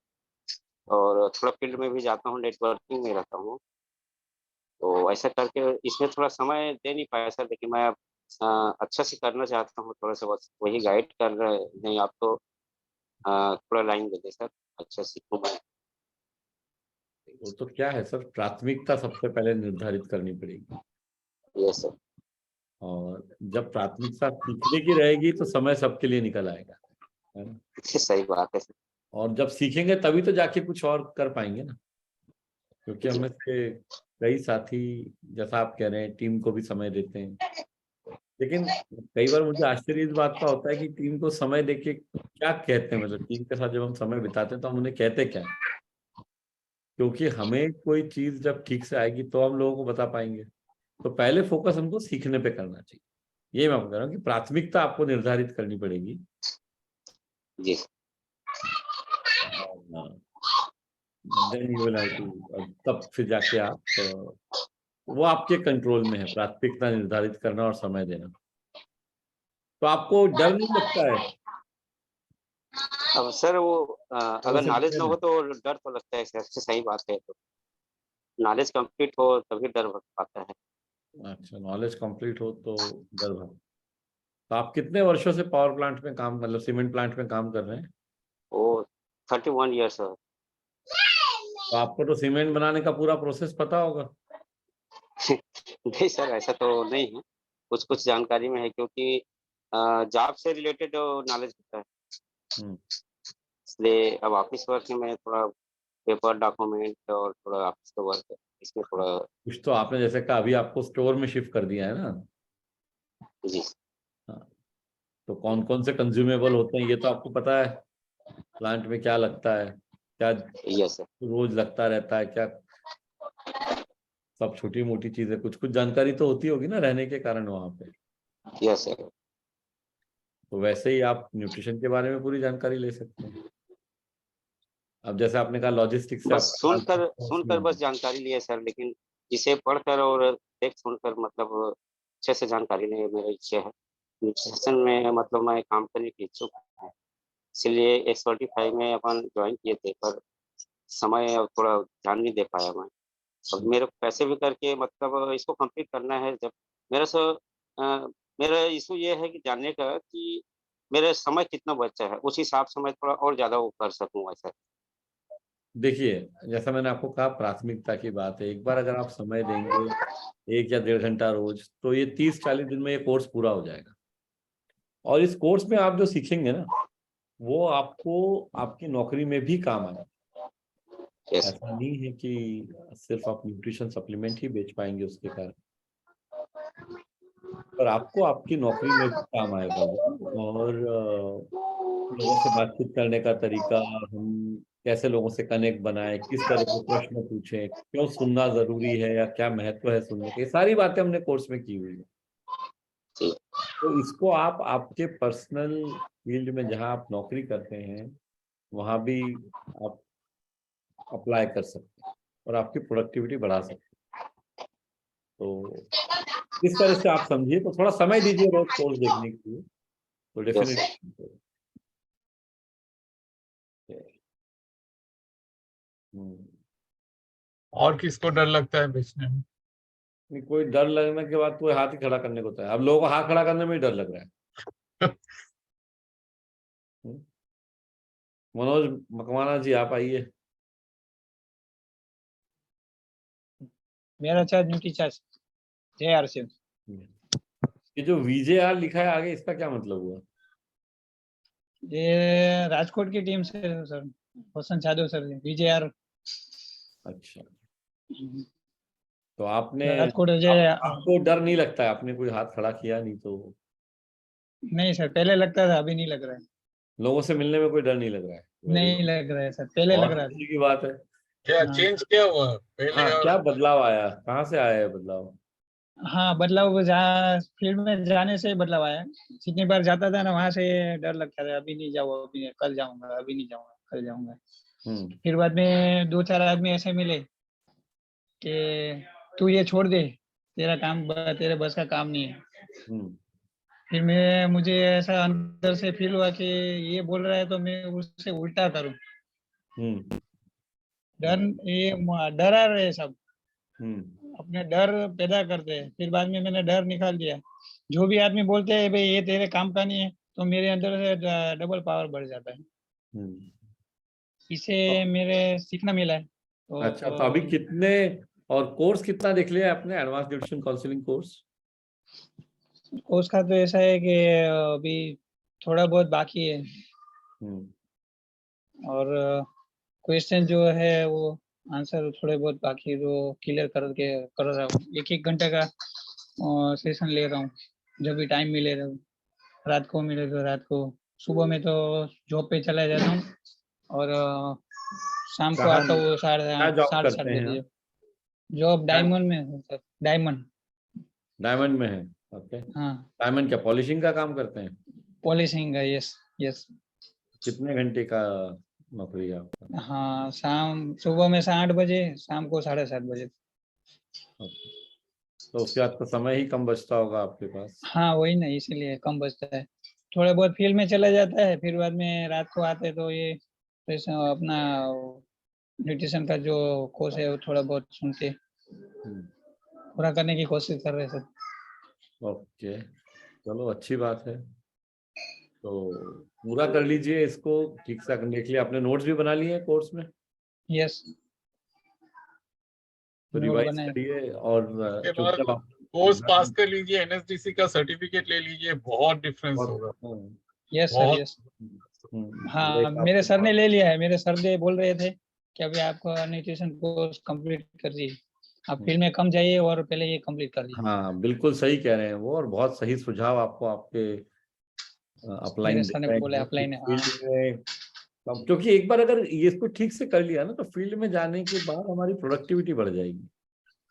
[SPEAKER 5] और थोड़ा फील्ड में भी जाता हूँ, नेटवर्किंग में रहता हूँ। तो ऐसा करके इसमें थोड़ा समय दे नहीं पाया सर, लेकिन मैं अब अच्छा से करना चाहता हूँ थोड़ा सा, बस वही गाइड कर रहे नहीं आप तो। थोड़ा लाइन दे दे सर, अच्छा सीखूँ मैं।
[SPEAKER 1] वो तो क्या है सर, प्राथमिकता सबसे पहले निर्धारित करनी पड़ेगी।
[SPEAKER 5] ये सर।
[SPEAKER 1] और जब प्राथमिकता सीखने की रहेगी तो समय सबके लिए निकल आएगा, है ना।
[SPEAKER 5] सही बात है सर।
[SPEAKER 1] और जब सीखेंगे तभी तो जाके कुछ और कर पाएंगे ना। क्योंकि
[SPEAKER 5] जी
[SPEAKER 1] हमें से कई साथी, जैसा आप कह रहे हैं, टीम को भी समय देते हैं, लेकिन कई बार मुझे आश्चर्य इस बात का होता है कि टीम को समय देके क्या कहते हैं, मतलब टीम के साथ जब हम समय बिताते हैं तो हम उन्हें कहते क्या हैं? क्योंकि हमें कोई चीज जब ठीक से आएगी तो हम लोगों को बता पाएंगे। तो पहले फोकस हमको सीखने पे करना चाहिए। ये मैं कह रहा हूँ कि प्राथमिकता आपको निर्धारित करनी पड़ेगी।
[SPEAKER 5] जी।
[SPEAKER 1] Then you will have to, तब फिर जाके आप वो आपके कंट्रोल में है, प्राथमिकता निर्धारित करना और समय देना। तो आपको डर नहीं लगता है?
[SPEAKER 5] अब सर वो
[SPEAKER 1] थोड़ा
[SPEAKER 5] अगर
[SPEAKER 1] सा
[SPEAKER 5] नॉलेज ना
[SPEAKER 1] डिटेल
[SPEAKER 5] हो तो डर तो लगता है सर, सही बात है। तो नॉलेज कंप्लीट हो तभी डर भग पाता है।
[SPEAKER 1] में। अच्छा, नॉलेज कंप्लीट हो तो डर भर। तो आप कितने वर्षों से पावर प्लांट में काम, मतलब सीमेंट प्लांट में काम कर रहे हैं?
[SPEAKER 5] वो 31 ईयर्स है।
[SPEAKER 1] तो आपको तो सीमेंट बनाने का पूरा प्रोसेस पता होगा।
[SPEAKER 5] नहीं सर, ऐसा तो नहीं है, कुछ कुछ जानकारी में है, क्योंकि जॉब से रिलेटेड नॉलेज होता है।
[SPEAKER 1] हम्म।
[SPEAKER 5] इसलिए अब ऑफिस वर्क में थोड़ा पेपर डॉक्यूमेंट और थोड़ा ऑफिस का वर्क है, इसमें थोड़ा
[SPEAKER 1] कुछ तो आपने जैसे कहा अभी आपको स्टोर में शिफ्ट कर दिया है ना।
[SPEAKER 5] जी
[SPEAKER 1] हाँ, तो कौन कौन से कंज्यूमेबल होते हैं ये तो आपको पता है, प्लांट में क्या लगता है, क्या
[SPEAKER 5] यस सर।
[SPEAKER 1] रोज लगता रहता है, क्या सब छोटी मोटी चीजें, कुछ कुछ जानकारी तो होती होगी ना रहने के कारण वहां पे।
[SPEAKER 5] Yes sir.
[SPEAKER 1] तो वैसे ही आप न्यूट्रिशन के बारे में पूरी जानकारी ले सकते हैं। अब जैसे आपने कहा लॉजिस्टिक्स से
[SPEAKER 5] बस सुनकर बस जानकारी लिए सर, लेकिन जिसे पढ़कर और देख सुनकर मतलब अच्छे से जानकारी लेने मेरी इच्छा है। न्यूट्रिशन में मतलब मैं काम करने की इच्छुक हूँ, इसलिए X45 में अपन ज्वाइन किए थे, पर समय अब थोड़ा ध्यान नहीं दे पाया मैं। अब मेरे को पैसे भी करके मतलब इसको कंप्लीट करना है। जब मेरा सो मेरा इशू ये है कि जानने का कि मेरा समय कितना बचा है, उस हिसाब से मैं थोड़ा और ज्यादा वो कर सकूँ ऐसा।
[SPEAKER 1] देखिए, जैसा मैंने आपको कहा प्राथमिकता की बात है। एक बार अगर आप समय देंगे 1 या 1.5 घंटा रोज, तो ये 30-40 दिन में ये कोर्स पूरा हो जाएगा। और इस कोर्स में आप जो सीखेंगे ना, वो आपको आपकी नौकरी में भी काम आएगा।
[SPEAKER 5] यस
[SPEAKER 1] ऐसा नहीं है कि सिर्फ आप न्यूट्रिशन सप्लीमेंट ही बेच पाएंगे उसके कारण, पर आपको आपकी नौकरी में भी काम आएगा वो। और लोगों से बातचीत करने का तरीका, हम कैसे लोगों से कनेक्ट बनाए, किस तरह के प्रश्न पूछें, क्यों सुनना जरूरी है या क्या महत्व है सुनने के, ये सारी बातें हमने कोर्स में की हुई है।
[SPEAKER 5] जी
[SPEAKER 1] तो इसको आप आपके पर्सनल फील्ड में जहां आप नौकरी करते हैं वहां भी आप अप्लाई कर सकते हैं और आपकी प्रोडक्टिविटी बढ़ा सकते हैं। तो इस तरह से आप समझिए, तो थोड़ा समय दीजिए रोज कोर्स देखने के लिए, तो
[SPEAKER 5] यस
[SPEAKER 1] डेफिनेटली।
[SPEAKER 3] और किसको डर लगता है बेचने में?
[SPEAKER 1] नहीं, कोई डर लगने के बाद कोई हाथ ही खड़ा करने को होता है। अब लोगों को हाथ खड़ा करने में ही डर लग रहा है। हम्म। मनोज मकवाना जी, आप आइए।
[SPEAKER 6] मेरा चार्ज ड्यूटी चार्ज JR से।
[SPEAKER 1] ये जो VJR लिखा है आगे, इसका क्या मतलब हुआ?
[SPEAKER 6] ये राजकोट की टीम से सर, वसंत जादव सर VJR।
[SPEAKER 1] अच्छा, तो आपने
[SPEAKER 6] राजकोट
[SPEAKER 1] आपको डर नहीं लगता है? आपने कोई हाथ खड़ा किया नहीं तो?
[SPEAKER 6] नहीं सर, पहले लगता था, अभी नहीं लग रहा है।
[SPEAKER 1] लोगों से मिलने में कोई डर नहीं लग रहा है?
[SPEAKER 6] नहीं लग रहा है सर, पहले लग
[SPEAKER 1] बहुत
[SPEAKER 6] रहा था।
[SPEAKER 1] खुशी की बात है।
[SPEAKER 3] क्या
[SPEAKER 6] हाँ।
[SPEAKER 3] चेंज क्या हुआ पहले
[SPEAKER 1] हाँ,
[SPEAKER 3] और
[SPEAKER 1] क्या बदलाव आया, कहाँ से आया है बदलाव?
[SPEAKER 6] हाँ, बदलाव जहाँ फील्ड में जाने से बदलाव आया। जितनी बार जाता था ना, वहां से डर लगता था, अभी नहीं जाऊँ, अभी नहीं, कल जाऊंगा, अभी नहीं जाऊंगा, कल जाऊंगा। फिर बाद में 2-4 आदमी ऐसे मिले कि तू ये छोड़ दे, तेरा काम तेरे बस का काम नहीं है। फिर मुझे ऐसा अंदर से फील हुआ कि ये बोल रहा है तो मैं उससे उल्टा करूं। डर आ रहे सब, अपने डर पैदा करते हैं। फिर बाद में मैंने डर निकाल दिया। जो भी आदमी बोलते हैं भाई ये तेरे काम का नहीं है, तो मेरे अंदर से डबल पावर बढ़ जाता है। इसे मेरे सीखना मिला है। तो
[SPEAKER 1] अच्छा, तो अभी कितने और कोर्स कितना देख लिया आपने, एडवांस न्यूट्रिशन काउंसलिंग कोर्स?
[SPEAKER 6] उसका तो ऐसा है कि अभी थोड़ा बहुत बाकी है, और क्वेश्चन जो है वो आंसर थोड़े बहुत बाकी जो क्लियर करके कर रहा हूँ। 1-1 घंटे का सेशन ले रहा हूँ, जब भी टाइम मिले तो। रात को मिले तो रात को, सुबह में तो जॉब पे चला जाता हूँ, और शाम को आता हूँ
[SPEAKER 1] क्या जॉब
[SPEAKER 6] 7:30
[SPEAKER 1] करते हैं
[SPEAKER 6] बजे।
[SPEAKER 1] आप?
[SPEAKER 6] जॉब डायमंड में है सर, डायमंड
[SPEAKER 1] में है? ओके।
[SPEAKER 6] हाँ,
[SPEAKER 1] डायमंड क्या पॉलिशिंग का काम करते हैं?
[SPEAKER 6] पॉलिशिंग का, यस यस।
[SPEAKER 1] कितने घंटे का नौकरी है आपका?
[SPEAKER 6] हाँ, सुबह में 8 बजे, शाम को 7:30 बजे।
[SPEAKER 1] तो उसके बाद तो समय ही कम बचता होगा आपके पास।
[SPEAKER 6] हाँ वही ना, इसीलिए कम बचता है। थोड़ा बहुत फील्ड में चला जाता है, फिर बाद में रात को आते तो ये अपना न्यूट्रिशन का जो कोर्स है वो थोड़ा बहुत सुन के पूरा करने की कोशिश कर रहे सर।
[SPEAKER 1] ओके, चलो अच्छी बात है। तो पूरा कर लीजिए इसको, ठीक से करने के लिए आपने नोट्स भी बना लिए हैं कोर्स में?
[SPEAKER 6] यस,
[SPEAKER 1] तो
[SPEAKER 6] नोट
[SPEAKER 1] रिवाइज
[SPEAKER 6] बनाए।
[SPEAKER 1] करिए और
[SPEAKER 3] के बाद
[SPEAKER 1] चुपचाप
[SPEAKER 3] कोर्स पास कर लीजिए, NSDC का सर्टिफिकेट ले लीजिए, बहुत डिफरेंस होगा।
[SPEAKER 6] यस सर,
[SPEAKER 3] बहुत
[SPEAKER 6] यस। हाँ, मेरे सर ने ले लिया है। मेरे सर ने बोल रहे थे कि अभी आपको न्यूट्रिशन कोर्स कंप्लीट कर दीजिए, आप फील्ड में कम जाइए और पहले ये कंप्लीट कर दीजिए।
[SPEAKER 1] हाँ बिल्कुल सही कह रहे हैं वो, और बहुत सही सुझाव आपको आपके अपलाइन
[SPEAKER 6] मेरे सर ने बोला अपलाइन।
[SPEAKER 1] फील्ड में। क्योंकि एक बार अगर ये इसको ठीक से कर लिया ना, तो फील्ड में जाने के बाद हमारी प्रोडक्टिविटी बढ़ जाएगी।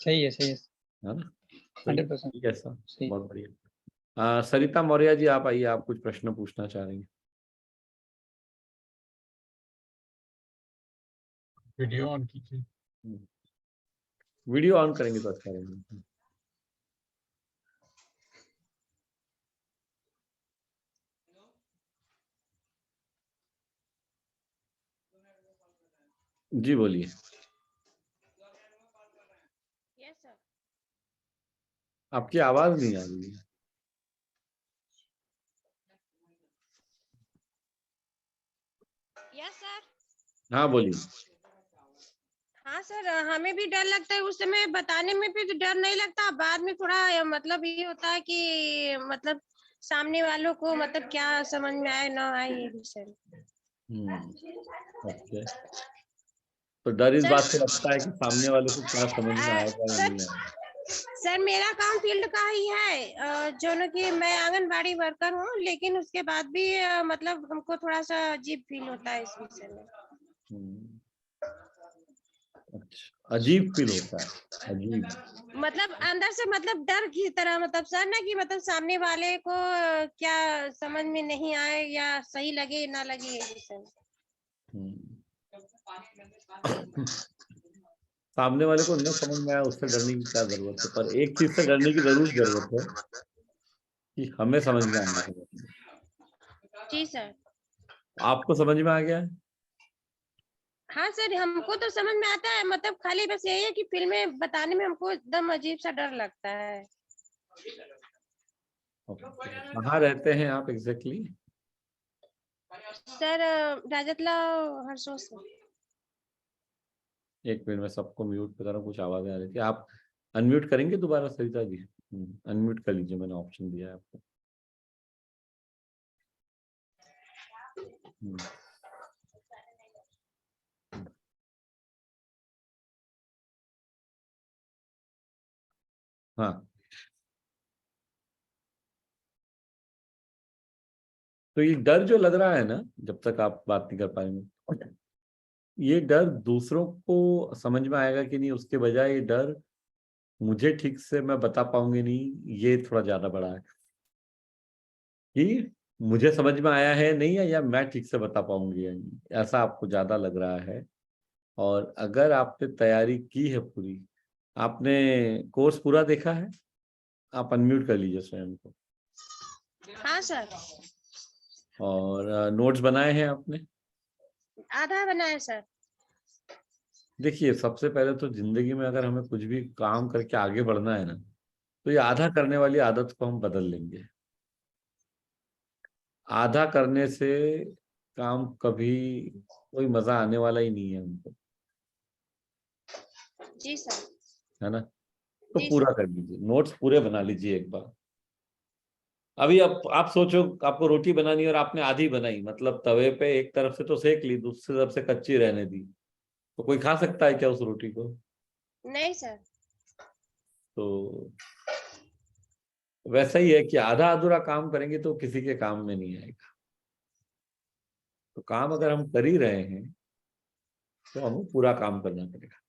[SPEAKER 6] सही है, सही है
[SPEAKER 1] ना?
[SPEAKER 6] 100%।
[SPEAKER 1] ठीक है सर, बहुत बढ़िया। सरिता मौर्य जी, आप आइए, आप कुछ प्रश्न पूछना चाह रही हैं।
[SPEAKER 3] वीडियो ऑन कीजिए।
[SPEAKER 1] वीडियो ऑन करेंगे तो अच्छा रहेगा। जी बोलिए। आपकी आवाज नहीं आ रही है।
[SPEAKER 7] Yes sir.
[SPEAKER 1] हाँ बोलिए।
[SPEAKER 7] हाँ सर, हमें भी डर लगता है, उस समय बताने में भी डर नहीं लगता, बाद में थोड़ा मतलब ये होता है कि मतलब सामने वालों को मतलब क्या समझ में आए ना आए, ये भी सर।
[SPEAKER 1] ओके, तो डर इस बात से लगता है कि सामने वाले को क्या समझ में आएगा या नहीं आएगा।
[SPEAKER 7] सर मेरा काम फील्ड का ही है, जो न कि मैं आंगनबाड़ी वर्कर हूँ, लेकिन उसके बाद भी मतलब हमको थोड़ा सा अजीब फील होता है इस विषय में।
[SPEAKER 1] अच्छा, अजीब फील होता है। अजीब
[SPEAKER 7] मतलब अंदर से मतलब डर की तरह, मतलब सर ना कि मतलब सामने वाले को क्या समझ में नहीं आए या सही लगे ना लगे, ये विषय।
[SPEAKER 1] सामने वाले को न समझ में आया उससे डरने की क्या जरूरत है, पर एक चीज से डरने की जरूर जरूरत है कि हमें समझ में आना है।
[SPEAKER 7] जी सर।
[SPEAKER 1] आपको समझ में आ गया है?
[SPEAKER 7] हाँ सर, हमको तो समझ में आता है, मतलब खाली बस यही है कि फिल्में बताने में हमको एकदम अजीब सा डर लगता है।
[SPEAKER 1] कहाँ रहते हैं आप एग्जैक्टली?
[SPEAKER 7] सर राजतला हरसोस में।
[SPEAKER 1] एक मिनट में सबको म्यूट कर रहा हूँ, कुछ आवाजें आ रही थी। आप अनम्यूट करेंगे दोबारा सरिता जी? अनम्यूट कर लीजिए, मैंने ऑप्शन दिया है आपको। हाँ, तो ये डर जो लग रहा है ना, जब तक आप बात नहीं कर पाएंगे, ये डर दूसरों को समझ में आएगा कि नहीं उसके बजाय ये डर मुझे ठीक से मैं बता पाऊंगी नहीं, ये थोड़ा ज्यादा बड़ा है। कि मुझे समझ में आया है नहीं है, या मैं ठीक से बता पाऊंगी या नहीं, ऐसा आपको ज्यादा लग रहा है। और अगर आपने तैयारी की है पूरी, आपने कोर्स पूरा देखा है, आप अनम्यूट कर लीजिए स्वयं को।
[SPEAKER 7] हाँ सर।
[SPEAKER 1] और नोट्स बनाए हैं आपने?
[SPEAKER 7] आधा बनाया सर।
[SPEAKER 1] देखिए, सबसे पहले तो जिंदगी में अगर हमें कुछ भी काम करके आगे बढ़ना है ना, तो ये आधा करने वाली आदत को हम बदल लेंगे। आधा करने से काम कभी कोई मजा आने वाला ही नहीं है हमको,
[SPEAKER 7] जी सर।
[SPEAKER 1] है ना? तो पूरा कर लीजिए, नोट्स पूरे बना लीजिए एक बार। अभी आप सोचो, आपको रोटी बनानी है और आपने आधी बनाई, मतलब तवे पे एक तरफ से तो सेक ली, दूसरी तरफ से कच्ची रहने दी, तो कोई खा सकता है क्या उस रोटी को?
[SPEAKER 7] नहीं सर।
[SPEAKER 1] तो वैसा ही है कि आधा अधूरा काम करेंगे तो किसी के काम में नहीं आएगा। तो काम अगर हम कर ही रहे हैं तो हमें पूरा काम करना पड़ेगा।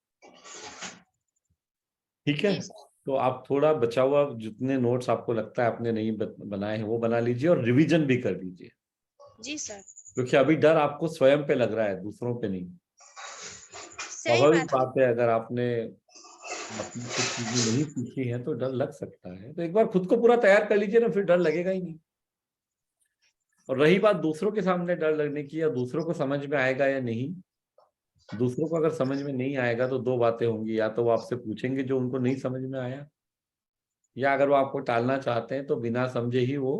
[SPEAKER 1] ठीक है, तो आप थोड़ा बचा हुआ जितने नोट्स आपको लगता है आपने नहीं बनाए हैं वो बना लीजिए, और रिवीजन भी कर लीजिए।
[SPEAKER 7] जी सर।
[SPEAKER 1] क्योंकि अभी डर आपको स्वयं पे लग रहा है, दूसरों पे नहीं। स्वाभाविक बात है, अगर आपने कुछ चीजें नहीं सीखी है तो डर लग सकता है। तो एक बार खुद को पूरा तैयार कर लीजिए ना, फिर डर लगेगा ही नहीं। और रही बात दूसरों के सामने डर लगने की, या दूसरों को समझ में आएगा या नहीं, दूसरों को अगर समझ में नहीं आएगा तो दो बातें होंगी, या तो वो आपसे पूछेंगे जो उनको नहीं समझ में आया, या अगर वो आपको टालना चाहते हैं तो बिना समझे ही वो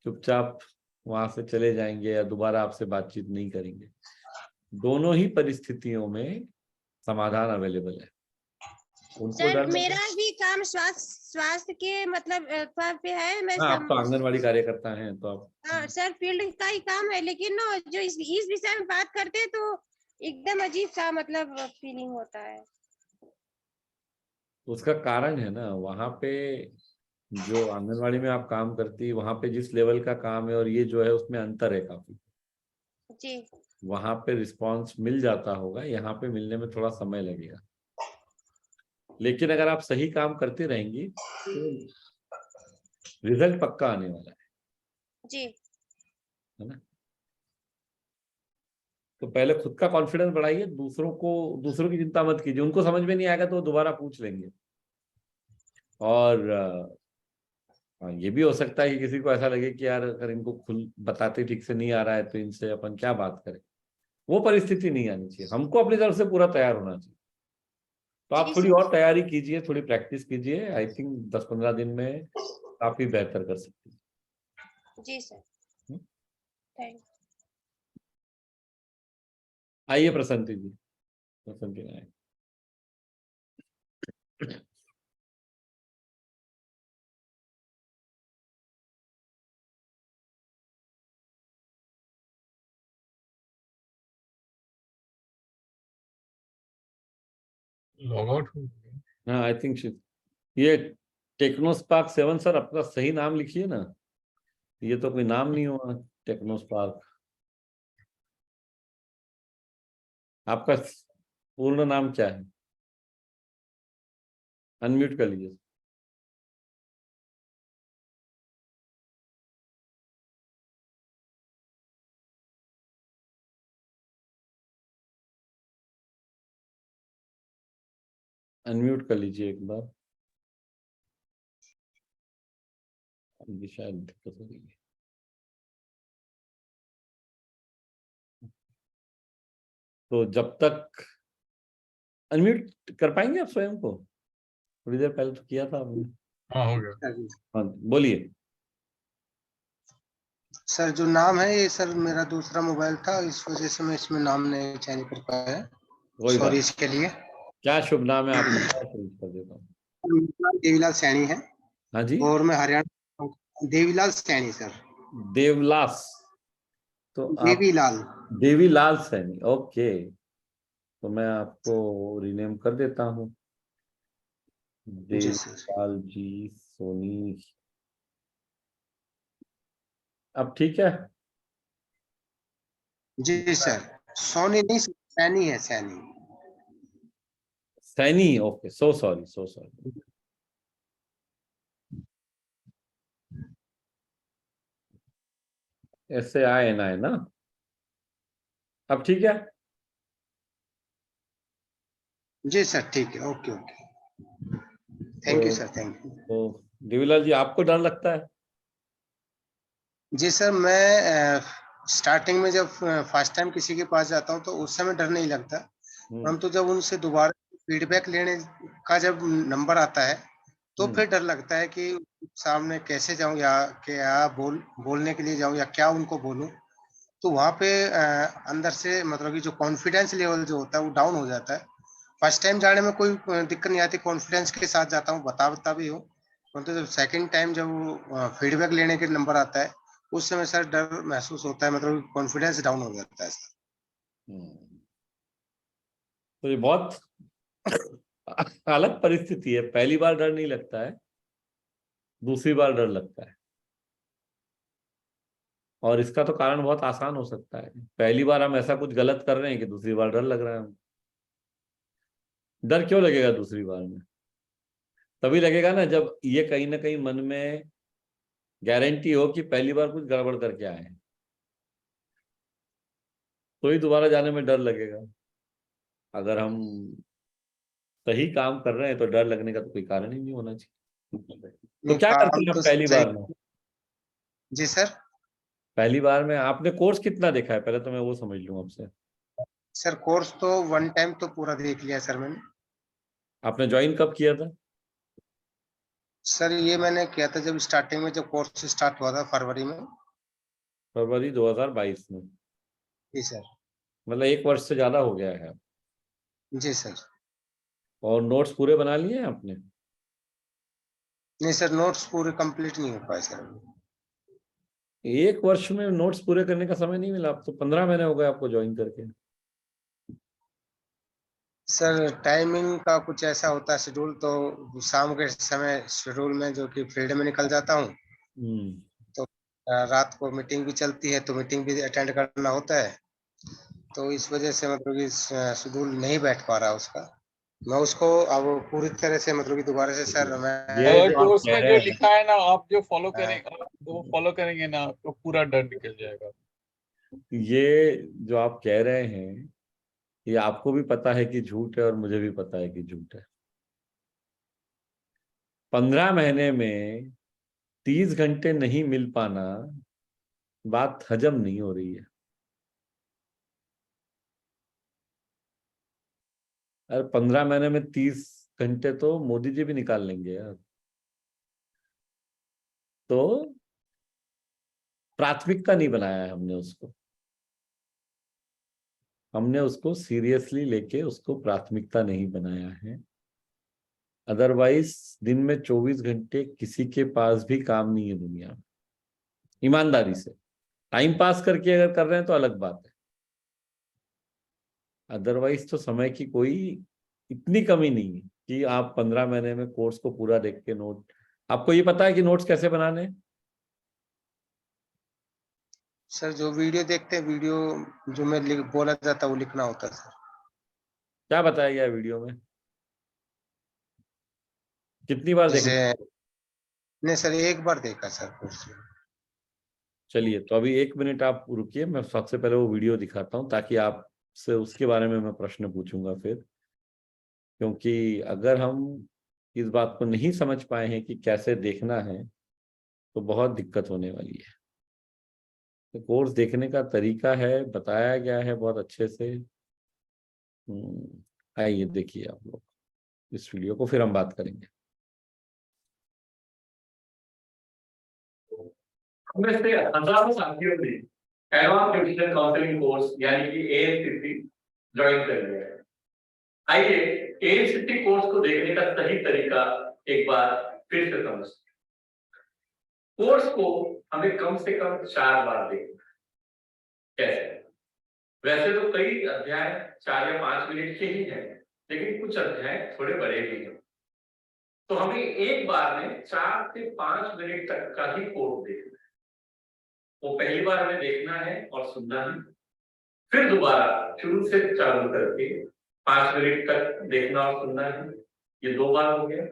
[SPEAKER 1] चुपचाप वहां से चले जाएंगे या दोबारा आपसे बातचीत नहीं करेंगे। दोनों ही परिस्थितियों में समाधान अवेलेबल है। उनको
[SPEAKER 7] सर
[SPEAKER 1] डर
[SPEAKER 7] मेरा भी काम स्वास्थ्य के मतलब पे है। मैं
[SPEAKER 1] आप तो आंगनवाड़ी कार्यकर्ता हैं तो आप
[SPEAKER 7] सर फील्ड का ही काम है, लेकिन ना जो इस विषय में बात करते हैं तो एकदम अजीब सा मतलब फीलिंग होता है।
[SPEAKER 1] उसका कारण है ना, वहां पे जो आंगनवाड़ी में आप काम करती है वहां पे जिस लेवल का काम है और ये जो है उसमें अंतर है काफी
[SPEAKER 7] जी।
[SPEAKER 1] वहां पे रिस्पांस मिल जाता होगा, यहाँ पे मिलने में थोड़ा समय लगेगा, लेकिन अगर आप सही काम करते रहेंगी तो रिजल्ट पक्का आने वाला
[SPEAKER 7] जी।
[SPEAKER 1] है ना। तो पहले खुद का कॉन्फिडेंस बढ़ाइए, दूसरों की चिंता मत कीजिए, उनको समझ में नहीं आएगा तो वो दोबारा पूछ लेंगे। और ये भी हो सकता है कि किसी को ऐसा लगे कि यार अगर इनको खुल बताते ठीक से नहीं आ रहा है तो इनसे अपन क्या बात करें, वो परिस्थिति नहीं आनी चाहिए, हमको अपनी तरफ से पूरा तैयार होना चाहिए। तो आप
[SPEAKER 7] जी
[SPEAKER 1] थोड़ी
[SPEAKER 7] सर।
[SPEAKER 1] और तैयारी कीजिए, थोड़ी प्रैक्टिस कीजिए, आई थिंक 10-15 दिन में काफी बेहतर कर सकती है।
[SPEAKER 7] जी सर, थैंक यू।
[SPEAKER 1] आइए प्रसन्नती जी, प्रसन्नती आए।
[SPEAKER 3] लॉग आउट हो गया।
[SPEAKER 1] हाँ आई थिंक ये टेक्नोस्पार्क 7 सर अपना सही नाम लिखिए ना, ये तो कोई नाम नहीं हुआ टेक्नोस्पार्क, आपका पूर्ण नाम क्या है? अनम्यूट कर लीजिए। अनम्यूट कर लीजिए एक बार, ये शायद दिक्कत हो रही है। तो जब तक अनम्यूट कर पाएंगे आप स्वयं को, थोड़ी देर पहले तो किया था आपने।
[SPEAKER 3] हाँ हो गया।
[SPEAKER 1] हाँ बोलिए।
[SPEAKER 8] सर जो नाम है ये सर मेरा दूसरा मोबाइल था, इस वजह से मैं इसमें नाम नहीं चेंज कर पाया, सॉरी इसके लिए।
[SPEAKER 1] क्या शुभ नाम है आपका? कर देता हूँ।
[SPEAKER 8] देवीलाल सैनी है।
[SPEAKER 1] हाँ जी,
[SPEAKER 8] और मैं हरियाणा, देवीलाल सैनी सर।
[SPEAKER 1] देवलास, तो आप
[SPEAKER 8] देवीलाल।
[SPEAKER 1] देवीलाल सैनी, ओके, तो मैं आपको रीनेम कर देता हूँ,
[SPEAKER 8] जी सर।
[SPEAKER 1] देवीलाल जी सोनी। अब ठीक है?
[SPEAKER 8] जी सर, सोनी नहीं सैनी है, Saini.
[SPEAKER 1] Saini, okay, so sorry, so sorry. SAINI ना, अब ठीक है?
[SPEAKER 8] जी सर ठीक है, okay okay, thank you sir, thank you.
[SPEAKER 1] तो देवीलाल जी आपको डर लगता है?
[SPEAKER 8] जी सर, मैं स्टार्टिंग में जब फर्स्ट टाइम किसी के पास जाता हूँ तो उस समय डर नहीं लगता, परंतु जब उनसे दोबारा फीडबैक लेने का जब नंबर आता है तो फिर डर लगता है कि सामने कैसे जाऊं, या क्या बोलने के लिए जाऊं या क्या उनको बोलूं। तो वहाँ पे अंदर से मतलब कि जो कॉन्फिडेंस लेवल जो होता है वो डाउन हो जाता है। फर्स्ट टाइम जाने में कोई दिक्कत नहीं आती, कॉन्फिडेंस के साथ जाता हूँ, बता भी हूँ, परंतु जब सेकंड टाइम जब फीडबैक लेने के नंबर आता है उस समय सर डर महसूस होता है, मतलब कॉन्फिडेंस डाउन हो जाता है सर।
[SPEAKER 1] तो ये बहुत अलग परिस्थिति है, पहली बार डर नहीं लगता है, दूसरी बार डर लगता है, और इसका तो कारण बहुत आसान हो सकता है, पहली बार हम ऐसा कुछ गलत कर रहे हैं कि दूसरी बार डर लग रहा है। डर क्यों लगेगा दूसरी बार में? तभी लगेगा ना जब ये कहीं ना कहीं मन में गारंटी हो कि पहली बार कुछ गड़बड़ करके आए हैं, तो ही दोबारा जाने में डर लगेगा। अगर हम सही काम कर रहे हैं तो डर लगने का तो कोई कारण ही नहीं होना चाहिए। तो क्या करते
[SPEAKER 8] काम
[SPEAKER 1] हैं आप
[SPEAKER 8] तो
[SPEAKER 1] पहली
[SPEAKER 8] सही।
[SPEAKER 1] बार में?
[SPEAKER 8] जी सर।
[SPEAKER 1] पहली बार में आपने कोर्स कितना देखा है, पहले तो मैं वो समझ लूं आपसे।
[SPEAKER 8] सर कोर्स तो वन टाइम तो पूरा देख लिया सर मैंने।
[SPEAKER 1] आपने ज्वाइन कब किया था?
[SPEAKER 8] सर ये मैंने किया था जब स्टार्टिंग में, जब कोर्स स्टार्ट हुआ था फरवरी में।
[SPEAKER 1] फरवरी 2022 में?
[SPEAKER 8] जी सर।
[SPEAKER 1] मतलब 1 वर्ष से ज्यादा हो गया है।
[SPEAKER 8] जी सर।
[SPEAKER 1] और नोट्स पूरे बना लिए हैं आपने?
[SPEAKER 8] नहीं सर, नोट्स पूरे कंप्लीट नहीं हो पाए सर।
[SPEAKER 1] 1 वर्ष में नोट्स पूरे करने का समय नहीं मिला? आप तो 15 महीने हो गए आपको ज्वाइन करके।
[SPEAKER 8] सर टाइमिंग का कुछ ऐसा होता है शेड्यूल, तो शाम के समय शेड्यूल में जो कि फील्ड में निकल जाता हूँ, तो रात को मीटिंग भी चलती है, तो मीटिंग भी अटेंड करना होता है, तो इस वजह से मतलब कि शेड्यूल नहीं बैठ पा रहा उसका। मैं उसको अब पूरी तरह से मतलब कि दोबारा से सर
[SPEAKER 1] ये
[SPEAKER 3] तो उसमें जो
[SPEAKER 1] हैं,
[SPEAKER 3] लिखा है ना, आप जो फॉलो करेंगे, वो फॉलो करेंगे ना, तो पूरा डर निकल जाएगा।
[SPEAKER 1] ये जो आप कह रहे हैं, ये आपको भी पता है कि झूठ है और मुझे भी पता है कि झूठ है। 15 महीने में 30 घंटे नहीं मिल पाना, बात हजम नहीं हो रही है। अरे 15 महीने में 30 घंटे तो मोदी जी भी निकाल लेंगे यार। तो प्राथमिकता नहीं बनाया है हमने उसको। हमने उसको सीरियसली लेके उसको प्राथमिकता नहीं बनाया है। अदरवाइज दिन में 24 घंटे किसी के पास भी काम नहीं है दुनिया में, ईमानदारी से। टाइम पास करके अगर कर रहे हैं तो अलग बात है, अदरवाइज तो समय की कोई इतनी कमी नहीं है कि आप 15 महीने में कोर्स को पूरा देख के नोट। आपको ये पता है कि नोट्स कैसे बनाने हैं?
[SPEAKER 8] सर जो वीडियो देखते हैं, वीडियो जो मैं बोला जाता है वो लिखना होता है सर।
[SPEAKER 1] क्या बताया गया वीडियो में? कितनी बार
[SPEAKER 8] जैसे
[SPEAKER 1] देखना?
[SPEAKER 8] नहीं सर, एक बार देखा सर कोर्स में।
[SPEAKER 1] चलिए, तो अभी 1 मिनट आप रुकिए, मैं सबसे पहले वो वीडियो दिखाता हूँ ताकि आपसे उसके बारे में मैं प्रश्न पूछूंगा फिर। क्योंकि अगर हम इस बात को नहीं समझ पाए हैं कि कैसे देखना है, तो बहुत दिक्कत होने वाली है। तो कोर्स देखने का तरीका है, बताया गया है बहुत अच्छे से। आइए देखिए आप लोग इस वीडियो को, फिर हम बात करेंगे।
[SPEAKER 9] हममें से हजारों साथियों ने एडवांस न्यूट्रिशन काउंसलिंग कोर्स यानी कि एएनसीसी ज्वाइन कर लिया है। आइए एएनसीसी कोर्स को देखने का सही तरीका एक बार फिर से समझते हैं। कोर्स को हमें कम से कम 4 बार देखना है। कैसे? वैसे तो कई अध्याय 4 या 5 मिनट के ही हैं, लेकिन कुछ अध्याय थोड़े बड़े भी हैं, तो हमें एक बार में 4 से 5 मिनट तक का ही कोर्स देखना है। वो पहली बार हमें देखना है और सुनना है, फिर दोबारा शुरू से चालू करके 5 मिनट तक देखना और सुनना है। ये 2 बार हो गया,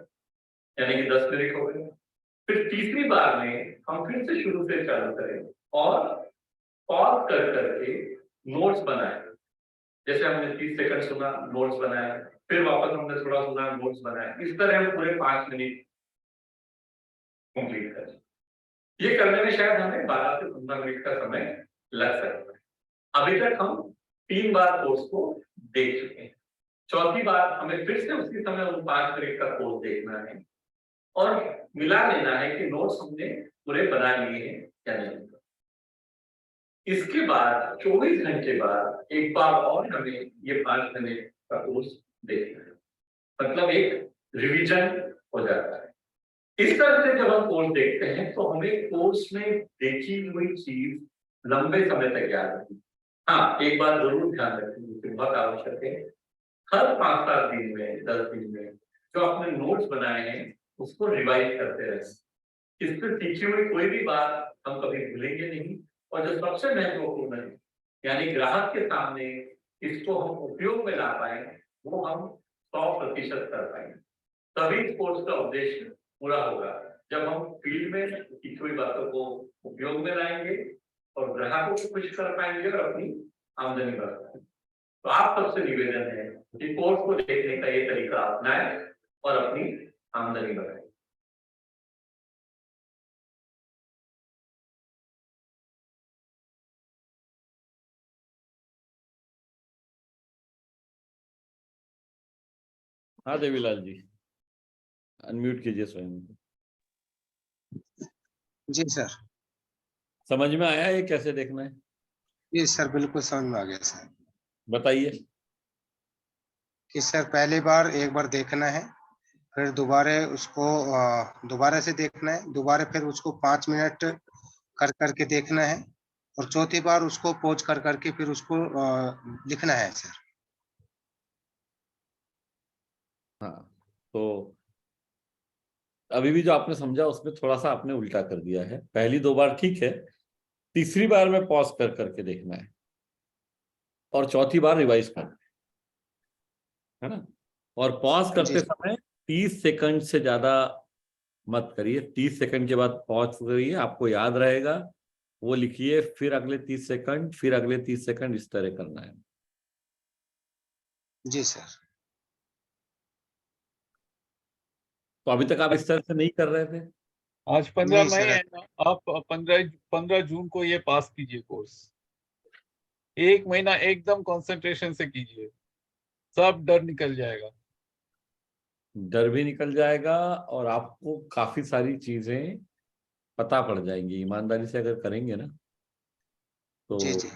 [SPEAKER 9] यानी कि 10 मिनट हो गए। फिर तीसरी बार में हम फिर से शुरू से चालू करें और पॉज कर करके नोट्स बनाए। जैसे हमने 30 सेकंड सुना, नोट्स बनाया, फिर वापस हमने थोड़ा सुना, नोट्स बनाया। इस तरह हम पूरे 5 मिनट कंप्लीट करें। ये करने में शायद हमें 12 से 15 मिनट का समय लग सकता है। अभी तक हम 3 बार कोर्स को देख चुके हैं। चौथी बार हमें फिर से उसी समय उन 5 मिनट का कोर्स देखना है और मिला लेना है कि नोट्स हमने पूरे बना लिए हैं या नहीं। इसके बाद 24 घंटे बाद एक बार और हमें ये 5 मिनट का कोर्स देखना है, मतलब एक रिवीजन हो जाता है। इस तरह से जब हम कोर्स देखते हैं तो हमें कोर्स में देखी हुई चीज लंबे समय तक याद रहती है। हाँ, एक बात जरूर ध्यान रखें, बहुत आवश्यक है, हर 5-7 दिन में, 10 दिन में जो आपने नोट्स बनाए हैं उसको रिवाइज करते रहें। इससे सीखी हुई कोई भी बात हम कभी भूलेंगे नहीं, और जो सबसे महत्वपूर्ण है, यानी ग्राहक के सामने इसको हम उपयोग में ला पाए, वो हम 100% कर पाएंगे। तभी इस कोर्स का उद्देश्य पूरा होगा, जब हम फील्ड में सीखी हुई बातों को उपयोग में लाएंगे और ग्राहकों को खुश कर पाएंगे और अपनी आमदनी बढ़ा पाएंगे। तो आप सबसे निवेदन है कि कोर्स को देखने का ये तरीका अपनाएं और अपनी आमदनी बढ़ाएं।
[SPEAKER 1] हाँ देवीलाल जी, अनम्यूट कीजिए स्वयं।
[SPEAKER 8] जी सर।
[SPEAKER 1] समझ में आया ये कैसे देखना है?
[SPEAKER 8] जी सर, बिल्कुल समझ में आ गया सर।
[SPEAKER 1] बताइए।
[SPEAKER 8] कि सर पहली बार एक बार देखना है, फिर दोबारा उसको दोबारा से देखना है, दोबारा फिर उसको 5 मिनट कर करके देखना है, और चौथी बार उसको पॉज कर करके फिर उसको लिखना है सर।
[SPEAKER 1] हाँ, तो अभी भी जो आपने समझा उसमें थोड़ा सा आपने उल्टा कर दिया है। पहली 2 बार ठीक है, तीसरी बार में पॉज कर करके देखना है और चौथी बार रिवाइज करना है ना। और पॉज करते समय 30 सेकंड से ज्यादा मत करिए। 30 सेकंड के बाद पॉज करिए, आपको याद रहेगा, वो लिखिए, फिर अगले 30 सेकंड, फिर अगले 30 सेकंड, इस तरह करना है।
[SPEAKER 8] जी सर।
[SPEAKER 3] तो अभी तक आप इस तरह से नहीं कर रहे थे? आज 15 मई है ना, आप 15 जून को ये पास कीजिए कोर्स। 1 महीना एकदम कंसंट्रेशन से कीजिए, सब डर निकल जाएगा।
[SPEAKER 1] डर भी निकल जाएगा और आपको काफी सारी चीजें पता पड़ जाएंगी। ईमानदारी से अगर करेंगे ना तो
[SPEAKER 8] जी जी।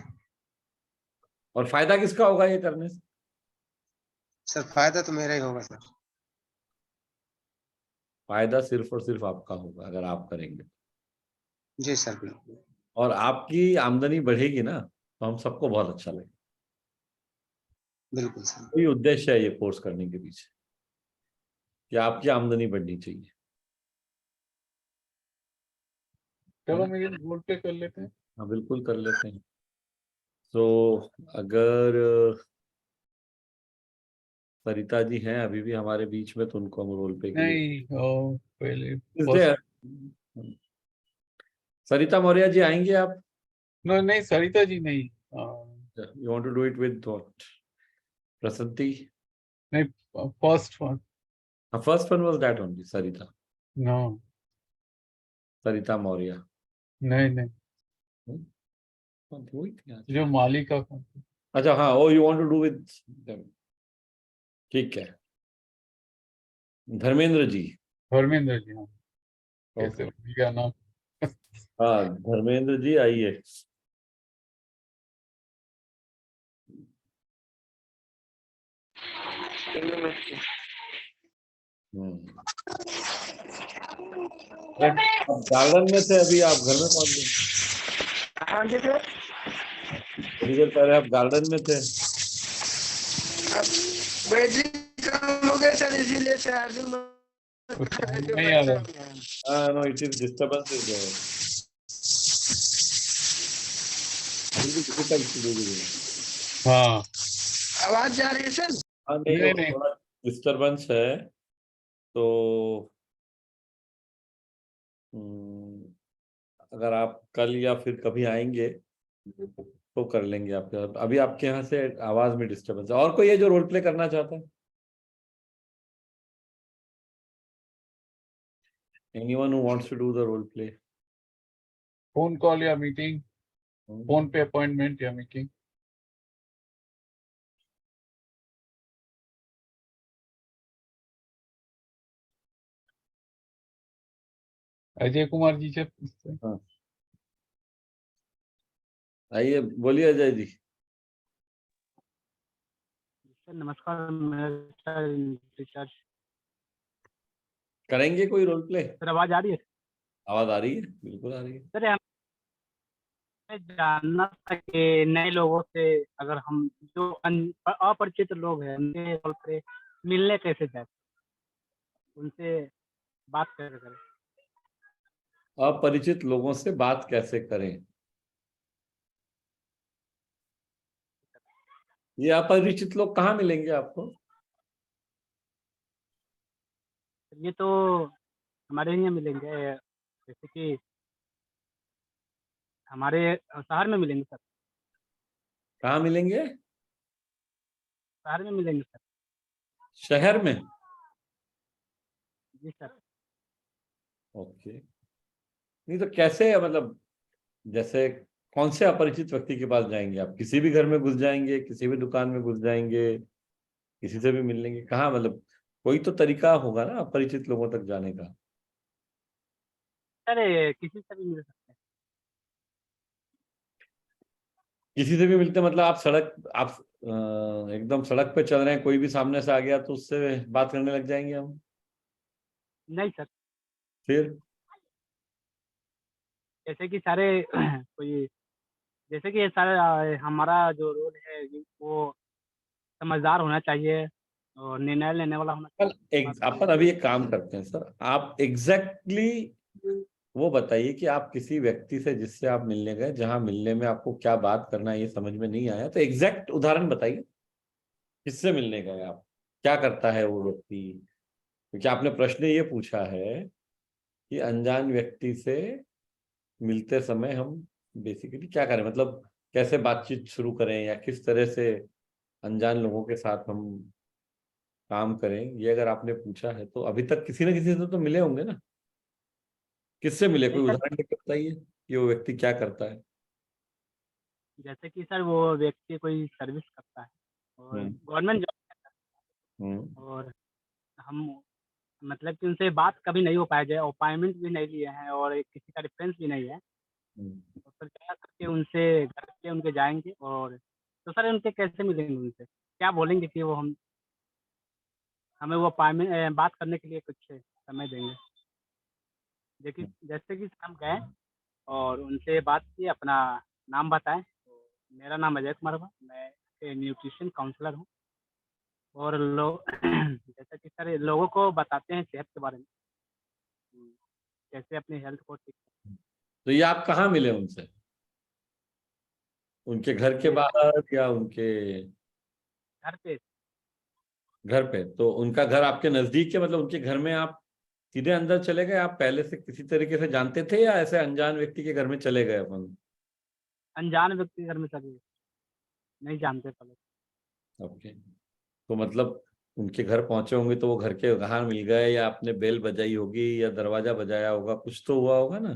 [SPEAKER 1] और फायदा किसका होगा ये करने से?
[SPEAKER 8] सर फायदा तो मेरा ही होगा सर।
[SPEAKER 1] फायदा सिर्फ और सिर्फ आपका होगा अगर आप करेंगे।
[SPEAKER 8] जी सर बिल्कुल।
[SPEAKER 1] और आपकी आमदनी बढ़ेगी ना तो हम सबको बहुत अच्छा लगेगा।
[SPEAKER 8] बिल्कुल सर।
[SPEAKER 1] यही उद्देश्य है ये कोर्स करने के पीछे कि आपकी आमदनी बढ़नी चाहिए।
[SPEAKER 3] चलो मैं ये बोर्ड पे कर लेते हैं।
[SPEAKER 1] हाँ बिल्कुल कर लेते हैं। तो अगर सरिता जी हैं अभी भी हमारे बीच में तो उनको हम रोल पे के लिए
[SPEAKER 3] नहीं, पहले
[SPEAKER 1] सरिता मौर्य जी आएंगे आप?
[SPEAKER 3] नहीं, सरिता जी नहीं।
[SPEAKER 1] You want to do it with what? Prasanti?
[SPEAKER 3] नहीं, first one.
[SPEAKER 1] First one was that only, Sarita.
[SPEAKER 3] नो।
[SPEAKER 1] Sarita Maurya.
[SPEAKER 3] नहीं,
[SPEAKER 1] वही थी आज।
[SPEAKER 3] जो माली का।
[SPEAKER 1] अच्छा हाँ, oh you want to do with them. ठीक है। धर्मेंद्र जी।
[SPEAKER 3] धर्मेंद्र जी, हाँ। कैसे बनेगा नाम?
[SPEAKER 1] हाँ धर्मेंद्र जी आइए। आप गार्डन में थे अभी, आप घर में पहुंच गए?
[SPEAKER 4] हाँ जी सर।
[SPEAKER 1] थोड़ी देर पहले आप गार्डन में थे।
[SPEAKER 4] बैटरी कम हो गई सर, इसीलिए चार्जिंग
[SPEAKER 3] नहीं आ रहा।
[SPEAKER 1] No it is disturbance is there.
[SPEAKER 3] हाँ
[SPEAKER 4] आवाज जा रही है सर?
[SPEAKER 1] हाँ नहीं, थोड़ा डिस्टर्बेंस है तो अगर आप कल या फिर कभी आएंगे तो कर लेंगे आपके साथ। अभी आपके यहाँ से आवाज में डिस्टर्बेंस है। और कोई है जो रोल प्ले करना चाहता है? Anyone who wants to do the role play?
[SPEAKER 3] Phone call या मीटिंग, फोन पे अपॉइंटमेंट या मीटिंग? अजय कुमार जी से।
[SPEAKER 1] हाँ आइए, बोलिए अजय जी।
[SPEAKER 10] नमस्कार, रिचार्ज
[SPEAKER 1] करेंगे कोई रोल प्ले?
[SPEAKER 10] सर आवाज आ रही है?
[SPEAKER 1] आवाज आ रही है, बिल्कुल आ रही है।
[SPEAKER 10] सर हमें जानना था कि नए लोगों से अगर हम जो अपरिचित लोग हैं उनके रोल प्ले मिलने कैसे जाए, उनसे बात कैसे करें?
[SPEAKER 1] अपरिचित लोगों से बात कैसे करें? ये अपरिचित लोग कहाँ मिलेंगे आपको?
[SPEAKER 10] ये तो हमारे यहाँ मिलेंगे, जैसे कि हमारे शहर में मिलेंगे सर।
[SPEAKER 1] कहाँ मिलेंगे?
[SPEAKER 10] शहर में मिलेंगे सर।
[SPEAKER 1] शहर में?
[SPEAKER 10] जी सर।
[SPEAKER 1] ओके, नहीं तो कैसे, मतलब जैसे कौन से अपरिचित व्यक्ति के पास जाएंगे आप? किसी भी घर में घुस जाएंगे, किसी भी दुकान में घुस जाएंगे, किसी से भी मिल लेंगे? कहाँ, मतलब कोई तो तरीका होगा ना अपरिचित लोगों तक जाने का।
[SPEAKER 10] सर किसी से भी मिल सकते हैं।
[SPEAKER 1] किसी से भी मिलते मतलब आप एकदम सड़क पे चल रहे हैं, कोई भी सामने से आ गया तो उससे बात करने लग जाएंगे हम?
[SPEAKER 10] नहीं सर,
[SPEAKER 1] फिर
[SPEAKER 10] जैसे कि सारे कोई, जैसे कि ये सारे हमारा जो रोल है वो समझदार होना चाहिए और निर्णय लेने वाला होना चाहिए।
[SPEAKER 1] अपन अभी एक काम करते हैं सर, आप एग्जैक्टली वो बताइए कि आप किसी व्यक्ति से जिससे आप मिलने गए, जहां मिलने में आपको क्या बात करना है ये समझ में नहीं आया, तो एग्जैक्ट उदाहरण बताइए, किससे मिलने गए आप, क्या करता है वो व्यक्ति? क्योंकि आपने प्रश्न ये पूछा है कि अनजान व्यक्ति से मिलते समय हम बेसिकली क्या करें, मतलब कैसे बातचीत शुरू करें या किस तरह से अनजान लोगों के साथ हम काम करें, ये अगर आपने पूछा है तो अभी तक किसी न किसी से तो मिले होंगे ना? किससे मिले, कोई
[SPEAKER 10] नहीं सर,
[SPEAKER 1] उदाहरण देकर बताइए कि वो व्यक्ति क्या करता है।
[SPEAKER 10] जैसे कि सर वो व्यक्ति कोई सर्विस करता है और गवर्नमेंट जॉब करता है, और हम मतलब कि उनसे बात कभी नहीं हो पाया, जाए अपॉइंटमेंट भी नहीं लिए हैं और किसी का रेफरेंस भी नहीं है, तो सर क्या करके उनसे घर पे उनके जाएंगे, और तो सर उनसे कैसे मिलेंगे, उनसे क्या बोलेंगे कि वो हमें वो अपॉइंटमेंट बात करने के लिए कुछ समय देंगे। देखिए जैसे कि हम गए और उनसे बात की, अपना नाम बताएं, तो मेरा नाम अजय कुमार है, मैं न्यूट्रिशन काउंसलर हूँ, और लोग जैसे कि सर लोगों को बताते हैं सेहत के बारे में, कैसे अपनी हेल्थ को ठीक।
[SPEAKER 1] तो ये आप कहाँ मिले उनसे, उनके घर के बाहर या उनके
[SPEAKER 10] घर पे?
[SPEAKER 1] घर पे? तो उनका घर आपके नजदीक है, मतलब उनके घर में आप सीधे अंदर चले गए, आप पहले से किसी तरीके से जानते थे या ऐसे अनजान व्यक्ति के घर में चले गए अपन?
[SPEAKER 10] अनजान व्यक्ति के घर में सर नहीं जानते पहले।
[SPEAKER 1] ओके, तो मतलब उनके घर पहुंचे होंगे तो वो घर के बाहर मिल गए, या आपने बेल बजाई होगी या दरवाजा बजाया होगा, कुछ तो हुआ होगा ना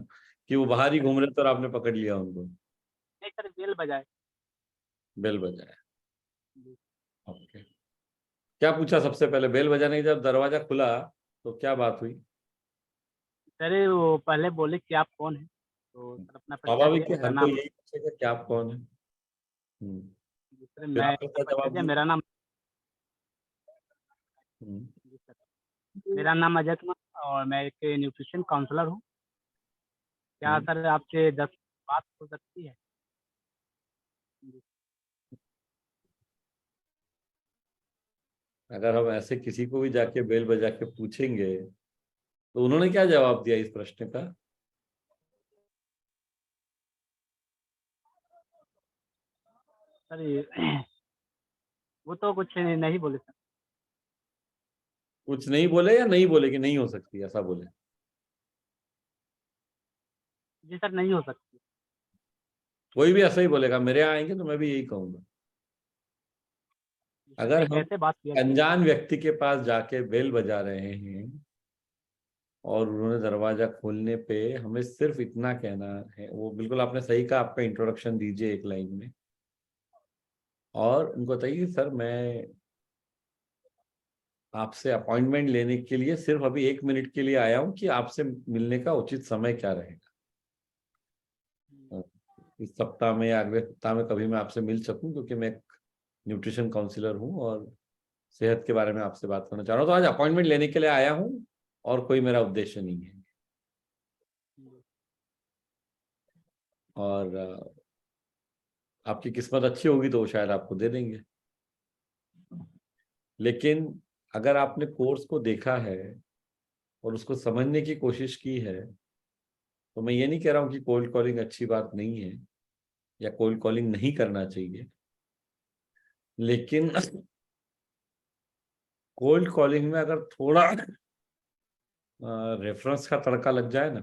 [SPEAKER 1] कि वो बाहर ही घूम रहे थे और आपने पकड़ लिया उनको?
[SPEAKER 10] नहीं सर, बेल बजाए।
[SPEAKER 1] बेल बजाया, ओके। क्या पूछा सबसे पहले बेल बजाने के जब दरवाजा खुला तो क्या बात हुई?
[SPEAKER 10] सर वो पहले बोले कि आप कौन हैं, तो सर अपना परिचय
[SPEAKER 1] स्वाभाविक
[SPEAKER 10] दिया,
[SPEAKER 1] है,
[SPEAKER 10] मेरा
[SPEAKER 1] हर
[SPEAKER 10] नाम।
[SPEAKER 1] कोई यही पूछेगा कि आप कौन है।
[SPEAKER 10] सर
[SPEAKER 1] फिर
[SPEAKER 10] मैं
[SPEAKER 1] आपने क्या
[SPEAKER 10] परिचय
[SPEAKER 1] जवाब
[SPEAKER 10] दिया,
[SPEAKER 1] दिया?
[SPEAKER 10] मेरा नाम। जी सर, मेरा नाम अजय कुमार और मैं एक न्यूट्रिशन काउंसलर हूँ। क्या सर आपसे 10 बात हो सकती है?
[SPEAKER 1] अगर हम ऐसे किसी को भी जाके बेल बजा के पूछेंगे तो उन्होंने क्या जवाब दिया इस प्रश्न का?
[SPEAKER 10] सर वो तो कुछ नहीं बोले सर।
[SPEAKER 1] कुछ नहीं बोले या नहीं बोले कि नहीं हो सकती, ऐसा बोले?
[SPEAKER 10] जी सर, नहीं हो सकती।
[SPEAKER 1] कोई भी ऐसा ही बोलेगा, मेरे यहाँ आएंगे तो मैं भी यही कहूंगा। अगर हम
[SPEAKER 10] कैसे बात किया?
[SPEAKER 1] अनजान व्यक्ति के पास जाके बेल बजा रहे हैं और उन्होंने दरवाजा खोलने पे हमें सिर्फ इतना कहना है, वो बिल्कुल आपने सही कहा, आपका इंट्रोडक्शन दीजिए एक लाइन में और उनको बताइए सर मैं आपसे अपॉइंटमेंट लेने के लिए सिर्फ अभी 1 मिनट के लिए आया हूं कि आपसे मिलने का उचित समय क्या रहेगा, इस सप्ताह में या अगले सप्ताह में कभी मैं आपसे मिल सकूं, क्योंकि मैं एक न्यूट्रिशन काउंसलर हूं और सेहत के बारे में आपसे बात करना चाह रहा हूं, तो आज अपॉइंटमेंट लेने के लिए आया हूं और कोई मेरा उद्देश्य नहीं है। और आपकी किस्मत अच्छी होगी तो वो शायद आपको दे देंगे। लेकिन अगर आपने कोर्स को देखा है और उसको समझने की कोशिश की है, तो मैं ये नहीं कह रहा हूं कि कोल्ड कॉलिंग अच्छी बात नहीं है या कोल्ड कॉलिंग नहीं करना चाहिए, लेकिन कोल्ड कॉलिंग में अगर थोड़ा रेफरेंस का तड़का लग जाए ना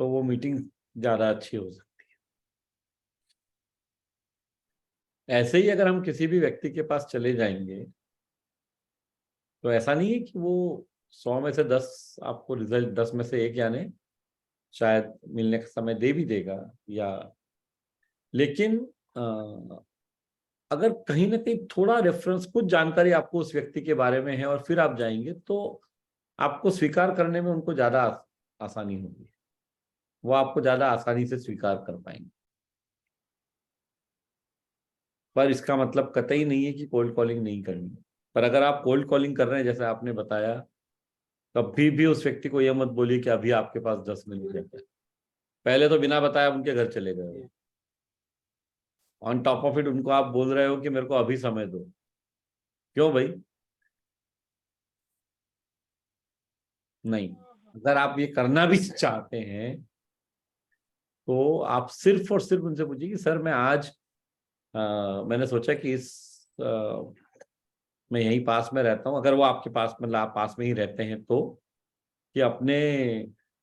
[SPEAKER 1] तो वो मीटिंग ज्यादा अच्छी हो सकती है। ऐसे ही अगर हम किसी भी व्यक्ति के पास चले जाएंगे तो ऐसा नहीं है कि वो 100 में से 10 आपको रिजल्ट, 10 में से 1 यानी शायद मिलने का समय दे भी देगा, या लेकिन अगर कहीं ना कहीं थोड़ा रेफरेंस, कुछ जानकारी आपको उस व्यक्ति के बारे में है और फिर आप जाएंगे तो आपको स्वीकार करने में उनको ज्यादा आसानी होगी, वो आपको ज्यादा आसानी से स्वीकार कर पाएंगे। पर इसका मतलब कतई नहीं है कि कोल्ड कॉलिंग नहीं करनी है। पर अगर आप कोल्ड कॉलिंग कर रहे हैं जैसे आपने बताया, कभी भी उस व्यक्ति को यह मत बोलिए कि अभी आपके पास 10 मिनट है। पहले तो बिना बताया उनके घर चले गए, ऑन टॉप ऑफ इट उनको आप बोल रहे हो कि मेरे को अभी समय दो। क्यों भाई? नहीं, अगर आप ये करना भी चाहते हैं तो आप सिर्फ और सिर्फ उनसे पूछिए कि सर मैं आज मैंने सोचा कि मैं यहीं पास में रहता हूँ, अगर वो आपके पास मतलब आप पास में ही रहते हैं तो, कि अपने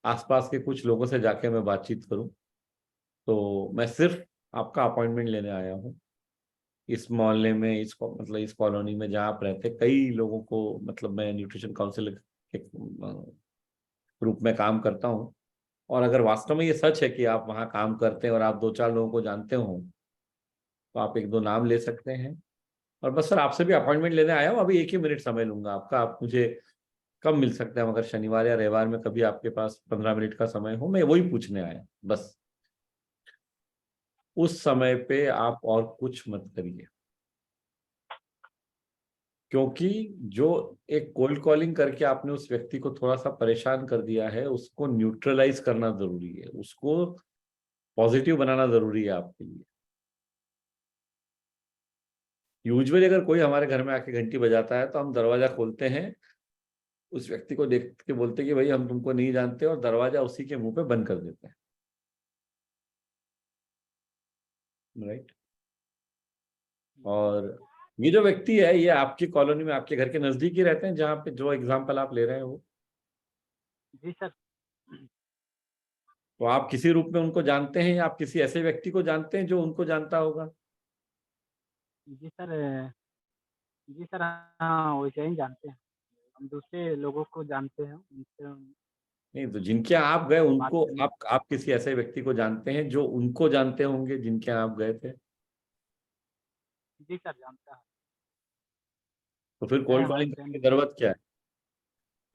[SPEAKER 1] आसपास के कुछ लोगों से जाके मैं बातचीत करूं, तो मैं सिर्फ आपका अपॉइंटमेंट लेने आया हूँ। इस मोहल्ले में मतलब इस कॉलोनी में जहाँ आप रहते, कई लोगों को मतलब मैं न्यूट्रिशन काउंसलर के रूप में काम करता हूँ, और अगर वास्तव में ये सच है कि आप वहाँ काम करते हैं और आप 2-4 लोगों को जानते हो तो आप 1-2 नाम ले सकते हैं। और बस सर आपसे भी अपॉइंटमेंट लेने आया हूँ, अभी 1 ही मिनट समय लूंगा आपका, आप मुझे कब मिल सकते हैं? अगर शनिवार या रविवार में कभी आपके पास 15 मिनट का समय हो, मैं वही पूछने आया बस। उस समय पे आप और कुछ मत करिए, क्योंकि जो एक कोल्ड कॉलिंग करके आपने उस व्यक्ति को थोड़ा सा परेशान कर दिया है, उसको न्यूट्रलाइज करना जरूरी है, उसको पॉजिटिव बनाना जरूरी है आपके लिए। यूजुअली अगर कोई हमारे घर में आके घंटी बजाता है तो हम दरवाजा खोलते हैं, उस व्यक्ति को देख के बोलते हैं कि भाई हम तुमको नहीं जानते, और दरवाजा उसी के मुंह पे बंद कर देते हैं, राइट? और ये जो व्यक्ति है ये आपकी कॉलोनी में आपके घर के नजदीक ही रहते हैं, जहाँ पे जो एग्जांपल आप ले रहे हैं वो?
[SPEAKER 10] जी सर।
[SPEAKER 1] तो आप किसी रूप में उनको जानते हैं या आप किसी ऐसे व्यक्ति को जानते हैं जो उनको जानता होगा?
[SPEAKER 10] जी सर। जी सर, हाँ वैसे ही जानते हैं, हम दूसरे लोगों को जानते हैं उनसे।
[SPEAKER 1] नहीं, तो जिनके यहाँ आप गए उनको
[SPEAKER 10] करने-
[SPEAKER 1] आप किसी ऐसे व्यक्ति को जानते हैं जो उनको जानते होंगे जिनके यहाँ आप गए थे?
[SPEAKER 10] जी सर जानता है।
[SPEAKER 1] तो फिर
[SPEAKER 10] है
[SPEAKER 1] कोल्ड
[SPEAKER 10] हमारे
[SPEAKER 1] कॉलिंग करने
[SPEAKER 10] फ्रेंड।
[SPEAKER 1] की जरूरत क्या है?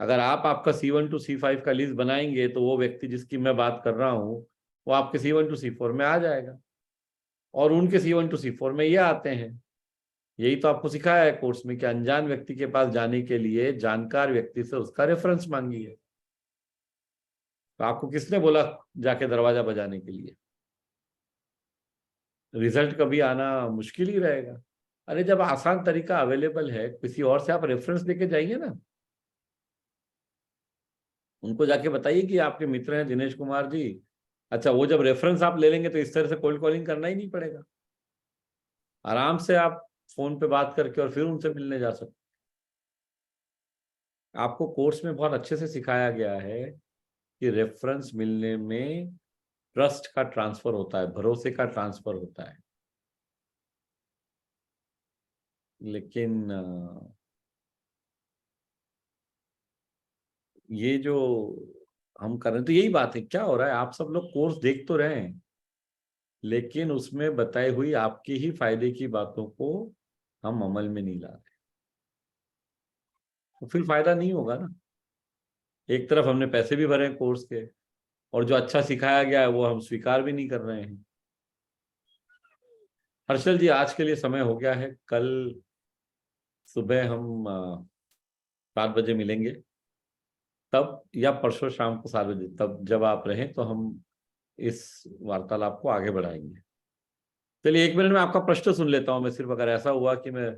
[SPEAKER 1] अगर आप आपका C1 to C5 का लिस्ट बनाएंगे तो वो व्यक्ति जिसकी मैं बात कर रहा हूँ वो आपके C1 to C4 में आ जाएगा, और उनके C1 to C4 में ये आते हैं। यही तो आपको सिखाया है कोर्स में कि अनजान व्यक्ति के पास जाने के लिए जानकार व्यक्ति से उसका रेफरेंस मांगिए। तो आपको किसने बोला जाके दरवाजा बजाने के लिए? रिजल्ट कभी आना मुश्किल ही रहेगा। अरे जब आसान तरीका अवेलेबल है किसी और से आप रेफरेंस लेके जाइए ना, उनको जाके बताइए कि आपके मित्र हैं दिनेश कुमार जी। अच्छा, वो जब रेफरेंस आप ले लेंगे तो इस तरह से कोल्ड कॉलिंग करना ही नहीं पड़ेगा, आराम से आप फोन पे बात करके और फिर उनसे मिलने जा सकते। आपको कोर्स में बहुत अच्छे से सिखाया गया है कि रेफरेंस मिलने में ट्रस्ट का ट्रांसफर होता है, भरोसे का ट्रांसफर होता है। लेकिन ये जो हम कर रहे हैं तो यही बात है, क्या हो रहा है आप सब लोग कोर्स देख तो रहे हैं लेकिन उसमें बताई हुई आपके ही फायदे की बातों को हम अमल में नहीं ला रहे, तो फिर फायदा नहीं होगा ना। एक तरफ हमने पैसे भी भरे हैं कोर्स के, और जो अच्छा सिखाया गया है वो हम स्वीकार भी नहीं कर रहे हैं। हर्षल जी, आज के लिए समय हो गया है, कल सुबह हम 7 बजे मिलेंगे तब, या परसों शाम को 7 बजे, तब जब आप रहें तो हम इस वार्तालाप को आगे बढ़ाएंगे। चलिए 1 मिनट में आपका प्रश्न सुन लेता हूं मैं, सिर्फ अगर ऐसा हुआ कि मैं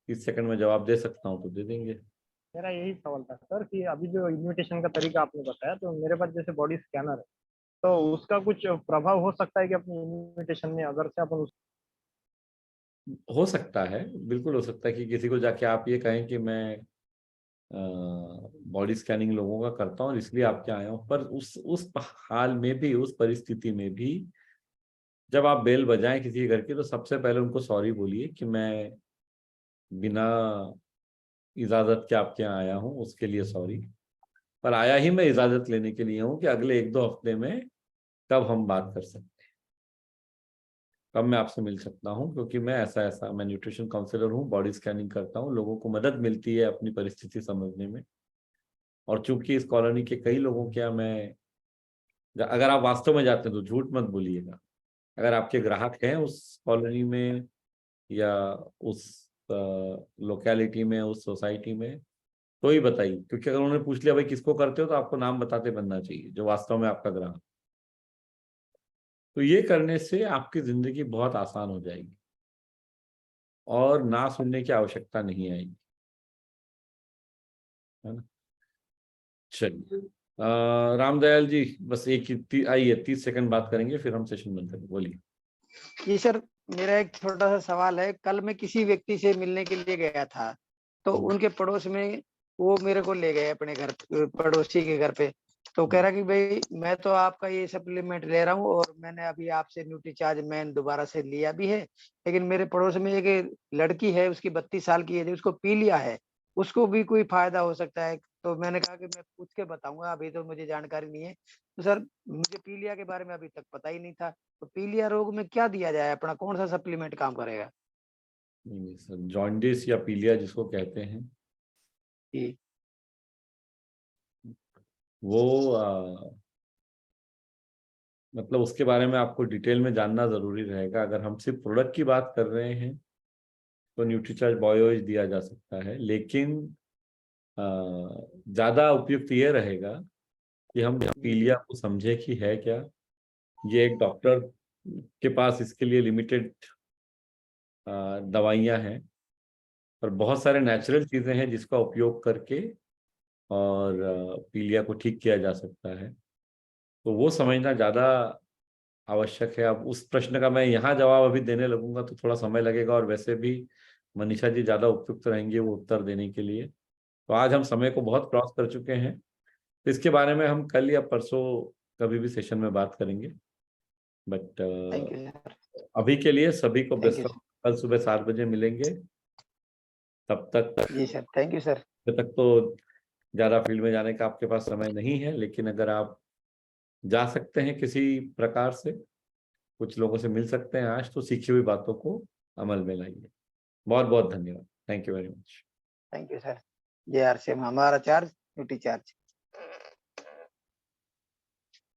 [SPEAKER 1] 30 सेकंड में जवाब दे सकता हूं तो दे देंगे।
[SPEAKER 11] मेरा यही सवाल था सर कि अभी जो इन्विटेशन का तरीका आपने बताया, तो मेरे पास जैसे बॉडी स्कैनर है, तो उसका कुछ प्रभाव हो सकता है कि अपनी इन्विटेशन में अगर से अपन
[SPEAKER 1] हो सकता है, बिल्कुल हो सकता है कि किसी को जाके आप ये कहें कि मैं बॉडी स्कैनिंग लोगों का करता हूँ इसलिए आपके आया हूँ, पर उस हाल में भी, उस परिस्थिति में भी जब आप बेल बजाएं किसी घर की तो सबसे पहले उनको सॉरी बोलिए कि मैं बिना इजाजत के आपके यहाँ आया हूँ, उसके लिए सॉरी, पर आया ही मैं इजाजत लेने के लिए हूँ कि अगले 1-2 हफ्ते में कब हम बात कर सकते हैं, कब मैं आपसे मिल सकता हूँ, क्योंकि मैं ऐसा मैं न्यूट्रिशन काउंसलर हूँ, बॉडी स्कैनिंग करता हूँ, लोगों को मदद मिलती है अपनी परिस्थिति समझने में। और चूंकि इस कॉलोनी के कई लोगों के यहाँ मैं, अगर आप वास्तव में जाते हैं तो झूठ मत बोलिएगा, अगर आपके ग्राहक हैं उस कॉलोनी में या उस लोकेलिटी में, उस सोसाइटी में, तो ही बताइए। क्योंकि अगर उन्होंने पूछ लिया भाई किसको करते हो, तो आपको नाम बताते बनना चाहिए जो वास्तव में आपका ग्राहक। तो ये करने से आपकी जिंदगी बहुत आसान हो जाएगी और ना सुनने की आवश्यकता नहीं आएगी, है ना। चलिए रामदयाल जी, बस आइए 30 सेकंड बात करेंगे, फिर हम सेशन बंद करेंगे। बोलिए।
[SPEAKER 2] जी सर, मेरा एक छोटा सा सवाल है। कल मैं किसी व्यक्ति से मिलने के लिए गया था, तो उनके पड़ोस में वो मेरे को ले गए अपने घर, पड़ोसी के घर पे। तो कह रहा कि भाई मैं तो आपका ये सप्लीमेंट ले रहा हूँ और मैंने अभी आपसे न्यूट्रीचार्ज मैन दोबारा से लिया भी है, लेकिन मेरे पड़ोस में एक लड़की है, उसकी 32 साल की है, उसको पी लिया है, उसको भी कोई फायदा हो सकता है? तो मैंने कहा कि मैं पूछ के बताऊंगा, अभी तो मुझे जानकारी नहीं है। तो सर, मुझे पीलिया के बारे में अभी तक पता ही नहीं था। तो पीलिया रोग में क्या दिया जाए, अपना कौन सा सप्लीमेंट काम करेगा?
[SPEAKER 1] नहीं सर, जॉन्डिस या पीलिया जिसको कहते हैं,
[SPEAKER 2] जी।
[SPEAKER 1] वो मतलब उसके बारे में आपको डिटेल में जानना जरूरी रहेगा। अगर हम सिर्फ प्रोडक्ट की बात कर रहे हैं तो न्यूट्रीचार्ज बायोएज दिया जा सकता है, लेकिन ज्यादा उपयुक्त ये रहेगा कि हम पीलिया को समझे कि है क्या। ये एक डॉक्टर के पास इसके लिए लिमिटेड दवाइयां हैं, और बहुत सारे नेचुरल चीजें हैं जिसका उपयोग करके और पीलिया को ठीक किया जा सकता है। तो वो समझना ज्यादा आवश्यक है। अब उस प्रश्न का मैं यहाँ जवाब अभी देने लगूंगा तो थोड़ा समय लगेगा, और वैसे भी मनीषा जी ज्यादा उपयुक्त रहेंगे वो उत्तर देने के लिए। तो आज हम समय को बहुत क्रॉस कर चुके हैं, तो इसके बारे में हम कल या परसों कभी भी सेशन में बात करेंगे। बट अभी के लिए सभी को बेस्ट। कल सुबह 7 बजे मिलेंगे। तब तक
[SPEAKER 2] जी सर, थैंक यू सर।
[SPEAKER 1] तब तक तो ज्यादा फील्ड में जाने का आपके पास समय नहीं है, लेकिन अगर आप जा सकते हैं किसी प्रकार से, कुछ लोगों से मिल सकते हैं आज, तो सीखी हुई बातों को अमल में लाइए। बहुत बहुत धन्यवाद। Thank you very much.
[SPEAKER 2] Thank you sir. JRCM हमारा चार्ज, ड्यूटी चार्ज।